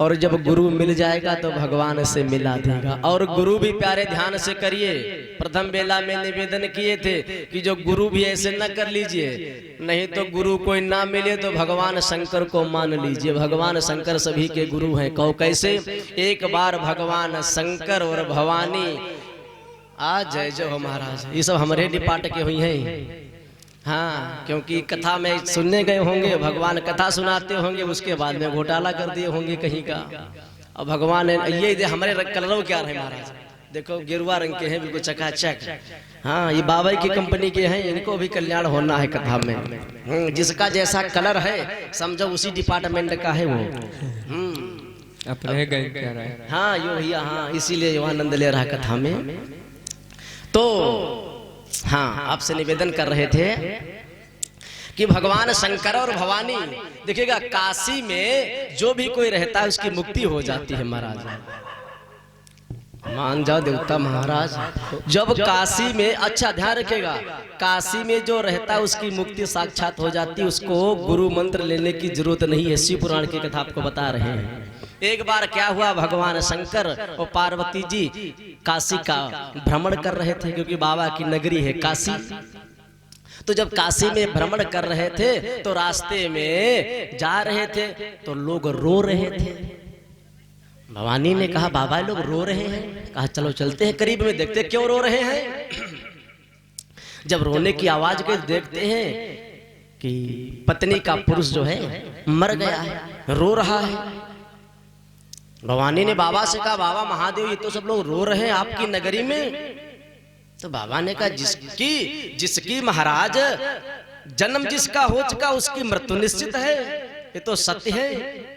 और जब गुरु मिल जाएगा तो भगवान से मिला देगा। और गुरु भी प्यारे ध्यान से करिए, प्रथम बेला में निवेदन किए थे कि जो गुरु भी ऐसे न कर लीजिए, नहीं तो गुरु कोई ना मिले तो भगवान शंकर को मान लीजिए। भगवान शंकर सभी के गुरु हैं। कहो कैसे? एक बार भगवान शंकर और भवानी आज जय जय हो महाराज, ये सब हमारे डिपार्ट के हुई हैं। हाँ क्योंकि कथा में सुनने गए होंगे, भगवान कथा सुनाते होंगे, उसके बाद में घोटाला कर दिए होंगे कहीं का। और भगवान ये हमारे कलरों क्या रहे महाराज, देखो गिरवा रंग के हैं बिल्कुल चकाचक। हाँ ये बाबा की कंपनी के हैं, इनको भी कल्याण होना है कथा में। जिसका जैसा कलर है समझो उसी डिपार्टमेंट का है वो। अपने गए क्या रहे। हाँ यो भैया, हाँ इसीलिए वो आनंद ले रहा कथा में। तो हाँ आपसे निवेदन कर रहे थे कि भगवान शंकर और भवानी, देखिएगा काशी में जो भी कोई रहता है उसकी मुक्ति हो जाती है महाराज। मान जाओ देवता महाराज। जब काशी में, अच्छा ध्यान रखेगा, काशी में जो रहता है उसकी मुक्ति साक्षात हो जाती है, उसको गुरु मंत्र लेने की जरूरत नहीं है। शिव पुराण की कथा आपको बता रहे हैं। एक बार क्या हुआ, भगवान शंकर और पार्वती जी काशी का भ्रमण कर रहे थे, क्योंकि बाबा की नगरी है काशी। तो जब काशी में भ्रमण कर रहे थे तो रास्ते में जा रहे थे तो लोग रो रहे थे। भवानी ने कहा बाबा लोग रो रहे हैं। कहा चलो चलते हैं करीब में, देखते क्यों रो रहे हैं। जब रोने की आवाज के देखते हैं कि पत्नी का पुरुष जो है मर गया है, रो रहा है। भवानी ने बाबा से कहा बाबा महादेव ये तो सब लोग रो रहे हैं आपकी नगरी में। तो बाबा ने कहा जिसकी महाराज जन्म जिसका हो चुका उसकी मृत्यु निश्चित है, ये तो सत्य है।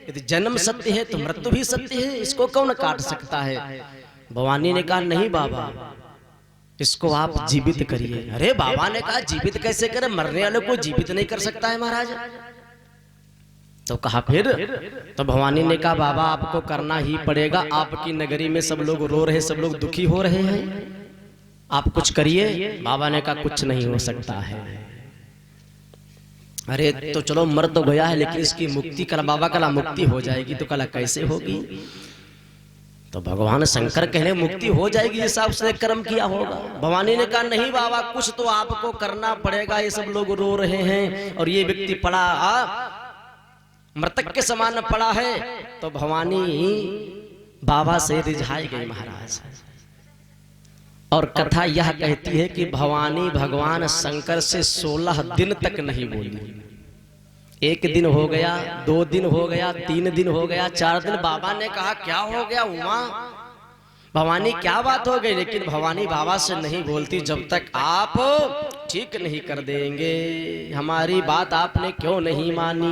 यदि जन्म सत्य है तो मृत्यु भी सत्य है, इसको कौन काट सकता है। भवानी ने कहा नहीं बाबा, इसको आप जीवित करिए। अरे बाबा ने कहा जीवित कैसे करें, मरने वाले को जीवित नहीं कर सकता है महाराज। तो कहा फिर, तो भवानी ने कहा बाबा आपको करना ही पड़ेगा, आपकी नगरी में सब लोग रो रहे, सब लोग दुखी हो रहे हैं, आप कुछ करिए। बाबा ने कहा कुछ नहीं हो सकता है। अरे तो चलो मर तो गया है लेकिन इसकी मुक्ति कला, बाबा कला मुक्ति हो जाएगी। तो कला कैसे होगी। तो भगवान शंकर कहने मुक्ति हो जाएगी जैसा उसने कर्म किया होगा। भवानी ने कहा नहीं बाबा कुछ तो आपको करना पड़ेगा, ये सब लोग रो रहे हैं और ये व्यक्ति पड़ा मृतक के समान पड़ा है। तो भवानी बाबा से रिझाई गई महाराज। और कथा यह कहती है कि भवानी भगवान शंकर से 16 दिन तक नहीं बोली। 1 दिन हो गया, 2 दिन हो गया, 3 दिन हो गया, 4 दिन। बाबा ने कहा क्या हो गया उमा, भवानी क्या बात हो गई। लेकिन भवानी बाबा से नहीं बोलती जब तक आप ठीक नहीं कर देंगे, हमारी बात आपने क्यों नहीं मानी।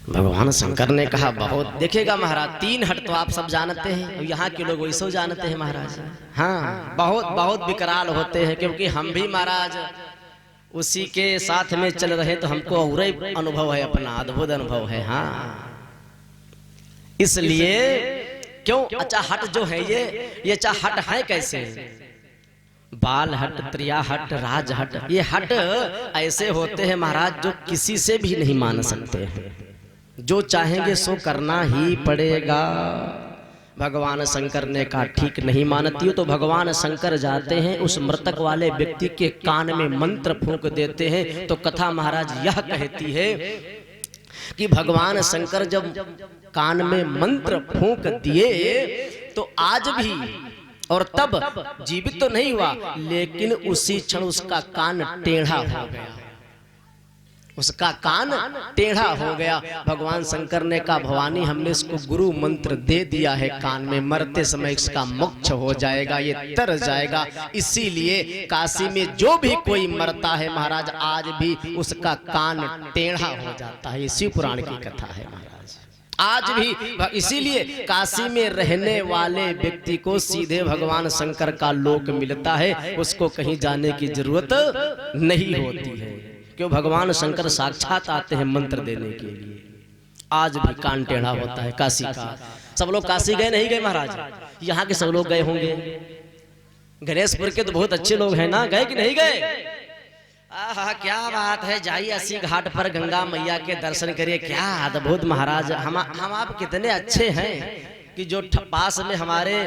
भगवान शंकर ने कहा बहुत देखेगा महाराज, 3 हट तो आप सब जानते हैं और यहाँ के लोग वैसे जानते हैं महाराज। हाँ बहुत बहुत विकराल होते हैं, क्योंकि हम भी महाराज उसी के साथ में चल रहे तो हमको और ही अनुभव है, अपना अद्भुत अनुभव है। हाँ इसलिए क्यों अच्छा हट जो है ये अच्छा हट है कैसे, बाल हट, त्रिया हट, राज हट। ये हट ऐसे होते हैं महाराज जो किसी से भी नहीं मान सकते हैं, जो चाहेंगे सो करना ही पड़ेगा। भगवान शंकर ने कहा ठीक नहीं मानती हो। तो भगवान शंकर जाते हैं उस मृतक वाले व्यक्ति के कान में मंत्र फूंक देते हैं। तो कथा महाराज यह कहती है कि भगवान शंकर जब कान में मंत्र फूंक दिए तो आज भी, और तब जीवित तो नहीं हुआ लेकिन उसी क्षण उसका कान टेढ़ा हो गया, उसका कान टेढ़ा हो गया। भगवान शंकर ने कहा भवानी हमने इसको गुरु मंत्र दे दिया है कान में, मरते समय इसका मोक्ष हो जाएगा, ये तर जाएगा। इसीलिए काशी में जो भी कोई मरता है महाराज आज भी उसका कान टेढ़ा हो जाता है। ये शिव पुराण की कथा है महाराज, आज भी। इसीलिए काशी में रहने वाले व्यक्ति को सीधे भगवान शंकर का लोक मिलता है, उसको कहीं जाने की जरूरत नहीं होती है। क्यों, भगवान शंकर साक्षात आते हैं मंत्र देने के लिए। आज भी कान टेढ़ा होता है काशी का। सब लोग काशी गए नहीं गए महाराज, यहाँ के सब लोग गए होंगे। गणेशपुर के तो बहुत अच्छे लोग हैं ना, गए कि नहीं गए। आहा क्या बात है, जाइए अस्सी घाट पर गंगा मैया के दर्शन करिए, क्या अद्भुत महाराज। हम आप कितने अच्छे हैं कि जो पास में हमारे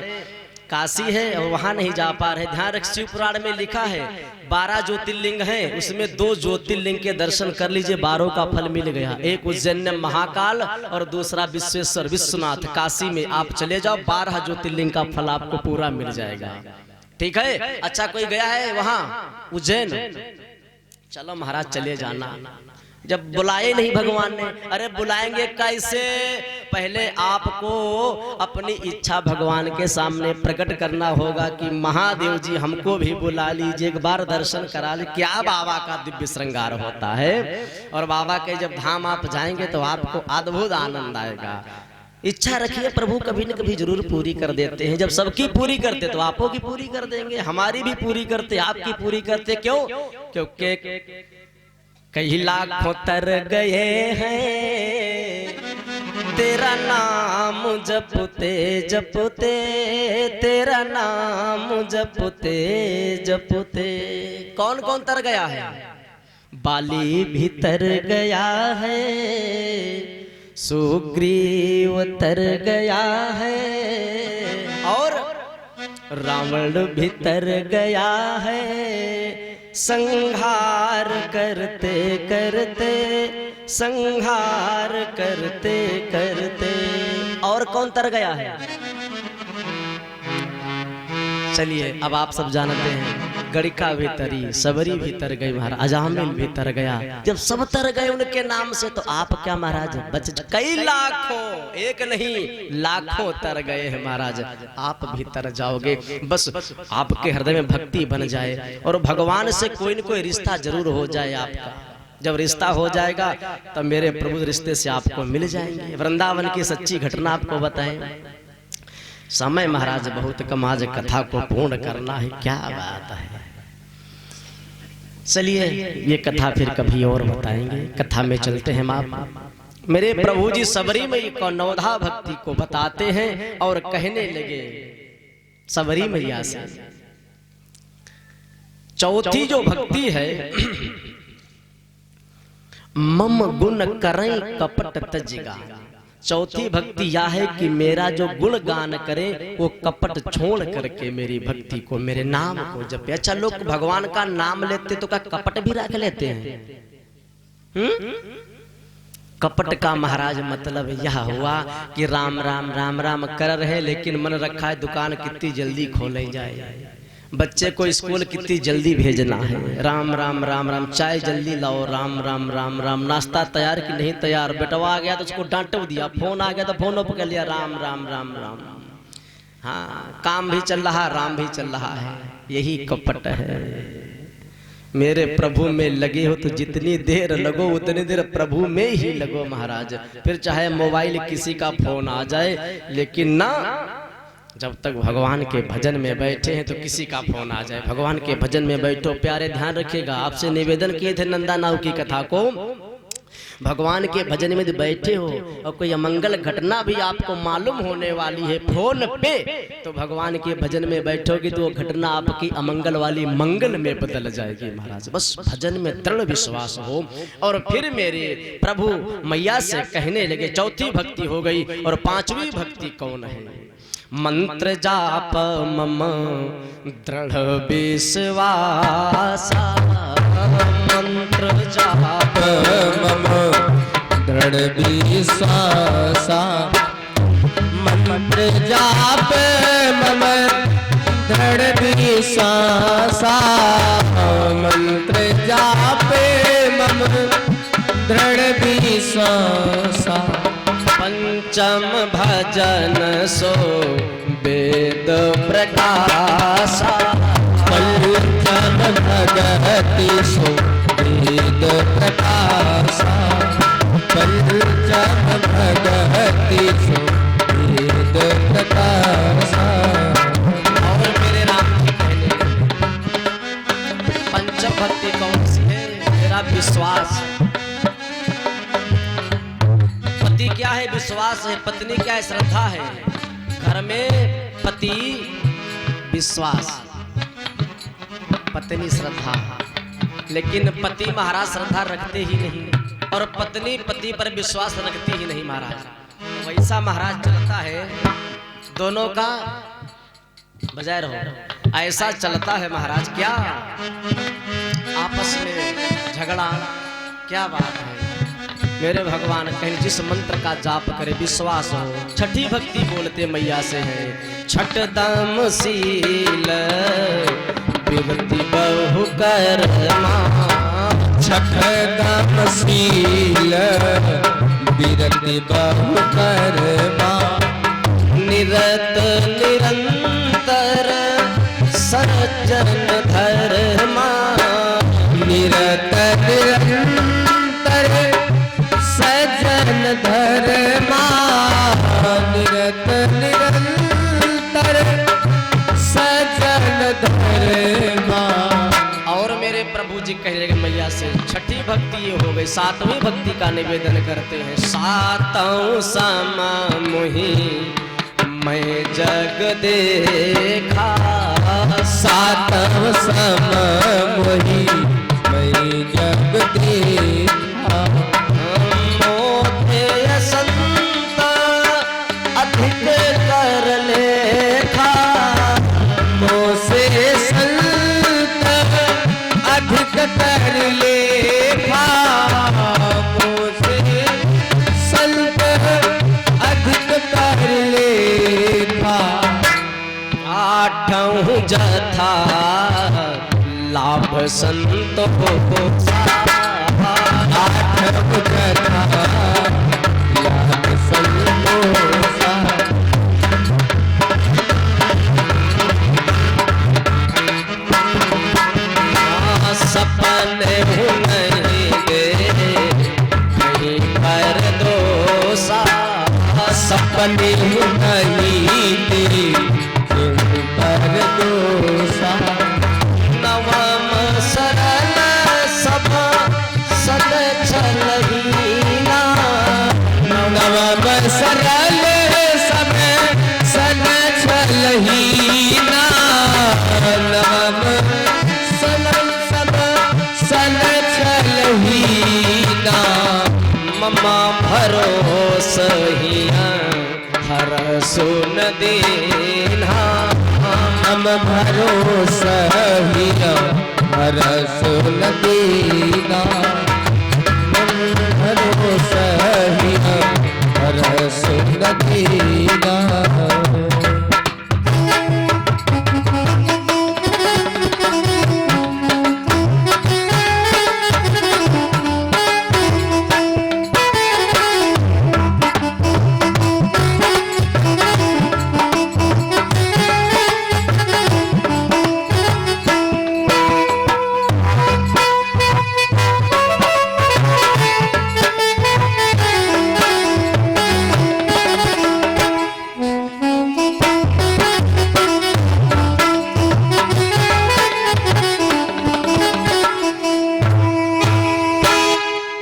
काशी है और वहां नहीं जा पा रहे। ध्यान रख, शिव पुराण में लिखा है 12 ज्योतिर्लिंग हैं, उसमें 2 ज्योतिर्लिंग के दर्शन कर लीजिए, 12 का फल मिल गया। एक उज्जैन में महाकाल और दूसरा विश्वेश्वर विश्वनाथ। काशी में आप चले जाओ, 12 ज्योतिर्लिंग का फल आपको पूरा मिल जाएगा। ठीक है, अच्छा कोई गया है वहां उज्जैन, चलो महाराज चले जाना। जब बुलाए नहीं भगवान ने, अरे बुलाएंगे कैसे, पहले आपको अपनी इच्छा भगवान के सामने प्रकट करना होगा कि महादेव जी हमको भी बुला लीजिए, एक बार दर्शन करा लीजिए। क्या बाबा का दिव्य श्रृंगार होता है। और बाबा के जब धाम आप जाएंगे तो आपको अद्भुत आनंद आएगा। इच्छा रखिए, प्रभु कभी न कभी जरूर पूरी कर देते हैं। जब सबकी पूरी करते तो आपको की पूरी कर देंगे, हमारी भी पूरी करते, आपकी पूरी करते। क्यों, क्योंकि कई लाखों तर गए हैं तेरा नाम जपते जपते, तेरा नाम जपते जपते। कौन कौन तर गया है? बाली भी तर गया है, सुग्रीव तर गया है, और रावण भी तर गया है। संहार करते करते, संहार करते करते। और कौन तर गया है? चलिए अब आप सब जानते हैं, गड़िका भी तरी, सबरी भी तर गई महाराज, अजामिल भी तर गया। जब सब तर गए उनके नाम से, तो आप क्या महाराज बच? कई लाखों, एक नहीं लाखों तर गए हैं महाराज, आप भी तर जाओगे। बस आपके हृदय में भक्ति बन जाए और भगवान से कोई न कोई रिश्ता जरूर हो जाए आपका। जब रिश्ता हो जाएगा तब मेरे प्रभु रिश्ते से आपको मिल जाएंगे। वृंदावन की सच्ची घटना आपको बताएं। समय महाराज बहुत कम, आज कथा को पूर्ण करना है, क्या बात है। चलिए ये कथा फिर कभी और बताएंगे। कथा में चलते हैं। आप मेरे प्रभु जी सबरी मैया को नवधा भक्ति को बताते हैं और कहने लगे सबरी मैया से, चौथी जो भक्ति है, मम गुण करें कपट तजिगा। चौथी भक्ति यह है कि मेरा जो गुण गान करे वो कपट छोड़ करके मेरी भक्ति को, मेरे नाम को जपे। अच्छा, लोग भगवान का नाम लेते तो क्या कपट भी रख लेते हैं? कपट का महाराज मतलब यह हुआ कि राम राम राम राम कर रहे, लेकिन मन रखा है दुकान कितनी जल्दी खोले जाए, बच्चे को स्कूल कितनी जल्दी भेजना है, राम राम राम राम, चाय जल्दी लाओ, राम राम राम राम, नाश्ता तैयार कि नहीं तैयार, बेटवा आ गया तो उसको डांट दिया, फोन आ गया तो फोन पकड़ लिया, राम राम राम राम। हाँ, काम भी चल रहा, राम भी चल रहा है, यही कपट है। मेरे प्रभु में लगे हो तो जितनी देर लगो उतनी देर प्रभु में ही लगो महाराज। फिर चाहे मोबाइल किसी का फोन आ जाए, लेकिन ना, जब तक भगवान के भजन में बैठे हैं तो किसी का फोन आ जाए, भगवान के भजन में बैठो। प्यारे ध्यान रखिएगा, आपसे निवेदन किए थे नंदा नाव की कथा को, भगवान के भजन में बैठे हो और कोई अमंगल घटना भी आपको मालूम होने वाली है फोन पे, तो भगवान के भजन में बैठोगे तो वो घटना आपकी अमंगल वाली मंगल में बदल जाएगी महाराज। बस भजन में दृढ़ विश्वास हो। और फिर मेरे प्रभु मैया से कहने लगे, चौथी भक्ति हो गई, और पांचवी भक्ति कौन है? मंत्र जाप मम दृढ़ विश्वास, मंत्र जाप मम दृढ़ विश्वास, मंत्र जाप मम दृढ़ विश्वास, मंत्र जाप मम दृढ़ विश्वास। पंचम भजन सो वेद प्रकाश, पंचम भगति सो वेद प्रकाश, पंचम भगति सो वेद प्रकाश। और मेरे राम जी कहने, पंचम भक्ति कौन सी है? मेरा विश्वास। पति क्या है? विश्वास है। पत्नी क्या है? श्रद्धा है। घर में पति विश्वास, पत्नी श्रद्धा। लेकिन पति महाराज श्रद्धा रखते ही नहीं और पत्नी पति पर विश्वास रखती ही नहीं महाराज। वैसा महाराज चलता है, दोनों का बजाय रहो, ऐसा चलता है महाराज। क्या आपस में झगड़ा, क्या बात है। मेरे भगवान कहीं जिस मंत्र का जाप करे विश्वास हो। छठी भक्ति बोलते मैया से है, छठ दम शील विरति बहु कर्मा, छठ दम शील विरति बहु कर्मा, निरत निरंतर सज्जन धर्मा, निरत निरंतर सज्जन धर्मा, निरत निरंतर सज्जन धर्मा। और मेरे प्रभु जी कहने लगे मैया से छठी भक्ति ये हो गई, सातवीं भक्ति का निवेदन करते हैं। सातों सम मोहि मैं जग देखा, सातों सम मोहि मैं जग देखा। मोहे संत अधिक कर लेखा, मोसे संत अधिक कर लेखा, मोसे संत अधिक कर लेखा। आठों जथा लाभ संत हो आठों जथा लाभ संतोषा। सपने नहीं दे कहीं पर दोसा, सपने नहीं दे कहीं पर दोषा। नवम सरल सब सद छलहीना, नवम सरल सब सन छलहीना। नवम सरल सब सन छलहीना। ममा भरोस हिया हर सुन देना, हम भरोसा हिया हर सुन दीना। हम भरोसा हिया हर सुन दीना।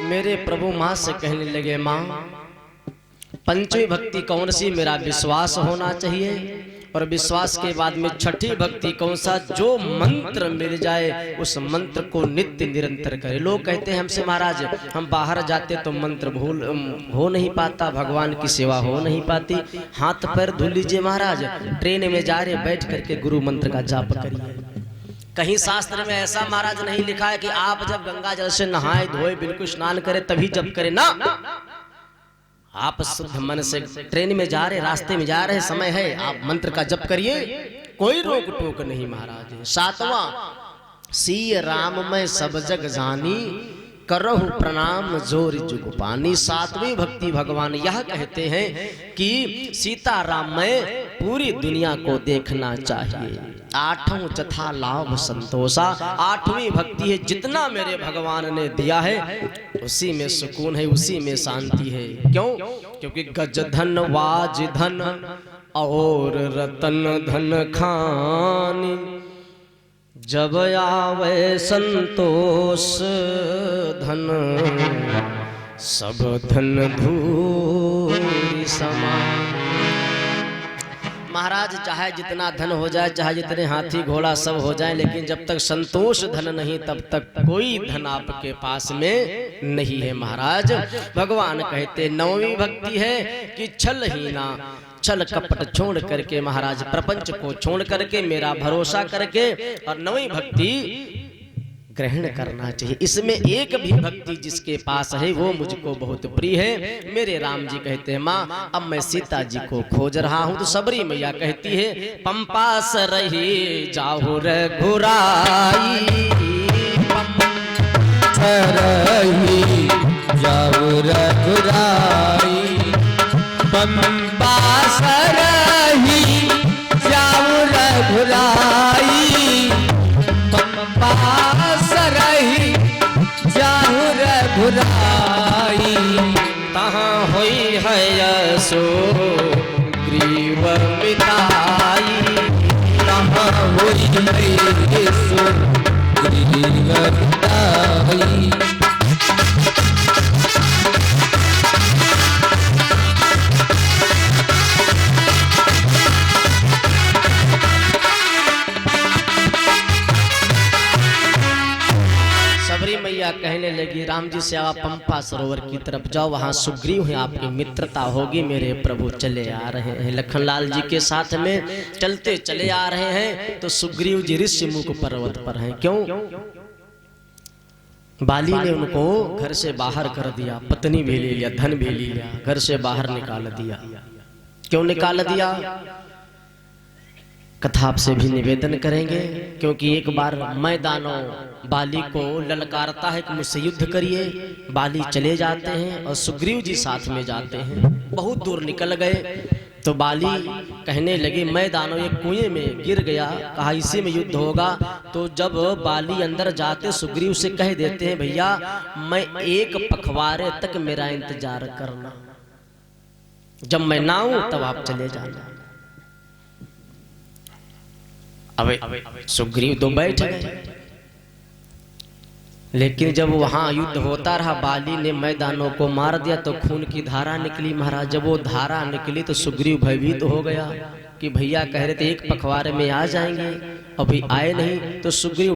मेरे प्रभु माँ से कहने लगे माँ पंचवी भक्ति कौन सी, मेरा विश्वास होना चाहिए, और विश्वास के बाद में छठी भक्ति कौन सा, जो मंत्र मिल जाए उस मंत्र को नित्य निरंतर करे। लोग कहते हैं हमसे महाराज हम बाहर जाते तो मंत्र भूल हो नहीं पाता, भगवान की सेवा हो नहीं पाती। हाथ पैर धुल लीजिए महाराज, ट्रेन में जा रहे बैठ करके गुरु मंत्र का जाप करिए। कहीं शास्त्र में ऐसा महाराज नहीं लिखा है कि आप जब गंगा जल से नहाए धोए बिल्कुल स्नान करें तभी जप करें ना। आप शुद्ध मन से ट्रेन में जा रहे, रास्ते में जा रहे, समय है, आप मंत्र का जप करिए, कोई रोक टोक नहीं महाराज। सातवां सी राम में सब जग जानी, करहु प्रणाम जोर जुग पानी। सातवीं भक्ति भगवान यह कहते हैं कि सीताराम में पूरी दुनिया को देखना चाहिए। आठों चथा लाभ संतोषा, आठवीं भक्ति है जितना मेरे भगवान ने दिया है उसी में सुकून है, उसी में शांति है। क्यों? क्योंकि गज धन वाज धन और रतन धन खानी, जब आवे संतोष धन सब धन धूरी समान। महाराज चाहे जितना धन हो जाए, चाहे जितने हाथी घोड़ा सब हो जाए, लेकिन जब तक संतोष धन नहीं तब तक कोई धन आपके पास में नहीं है महाराज। भगवान कहते नौवीं भक्ति है कि छल ही ना, छल कपट छोड़ करके महाराज प्रपंच को छोड़ करके मेरा भरोसा करके और नवी भक्ति ग्रहण करना चाहिए। इसमें एक भी भक्ति जिसके पास है वो मुझको बहुत प्रिय है। मेरे राम जी कहते हैं माँ अब मैं सीता जी को खोज रहा हूँ, तो सबरी मैया कहती है पंपास रही जाहु रघुराई, रही जाहु रघुराई, पंपास रही जाहु रघुराई, पंपास रही जाहु रघुराई। तहाँ होई है यसो ग्रीव मिताई, तहाँ होई है यसो ग्रीव रघुराई। सबरी मैया कहने लगी, राम जी से आप पंपा सरोवर की तरफ जाओ, वहां सुग्रीव है, आपकी मित्रता होगी। मेरे प्रभु चले आ रहे हैं, लखनलाल जी के साथ में चलते चले आ रहे हैं। तो सुग्रीव जी ऋषिमुख पर्वत पर हैं। क्यों? बाली ने उनको घर से बाहर कर दिया, पत्नी भी ले लिया, धन भी ले लिया, घर से बाहर निकाल दिया। क्यों निकाल दिया? कथा आपसे भी निवेदन करेंगे, क्योंकि एक बार मैदानों बाली को ललकारता है कि मुझसे युद्ध करिए। बाली चले जाते हैं और सुग्रीव जी साथ में जाते हैं। बहुत दूर निकल गए तो बाली कहने लगे, मैदानों एक कुएं में गिर गया, कहा इसी में युद्ध होगा। तो जब बाली अंदर जाते सुग्रीव से कह देते हैं, भैया मैं एक पखवाड़े तक मेरा इंतजार करना, जब मैं ना आऊं तब आप चले जाना। अब सुग्रीव तो बैठ गए, लेकिन जब वहां युद्ध होता रहा, बाली ने मैदानों को मार दिया तो खून की धारा निकली महाराज। जब वो धारा निकली तो सुग्रीव भयभीत हो गया कि भैया कह रहे थे एक पखवाड़े में आ जाएंगे, अभी आए नहीं। तो सुग्रीव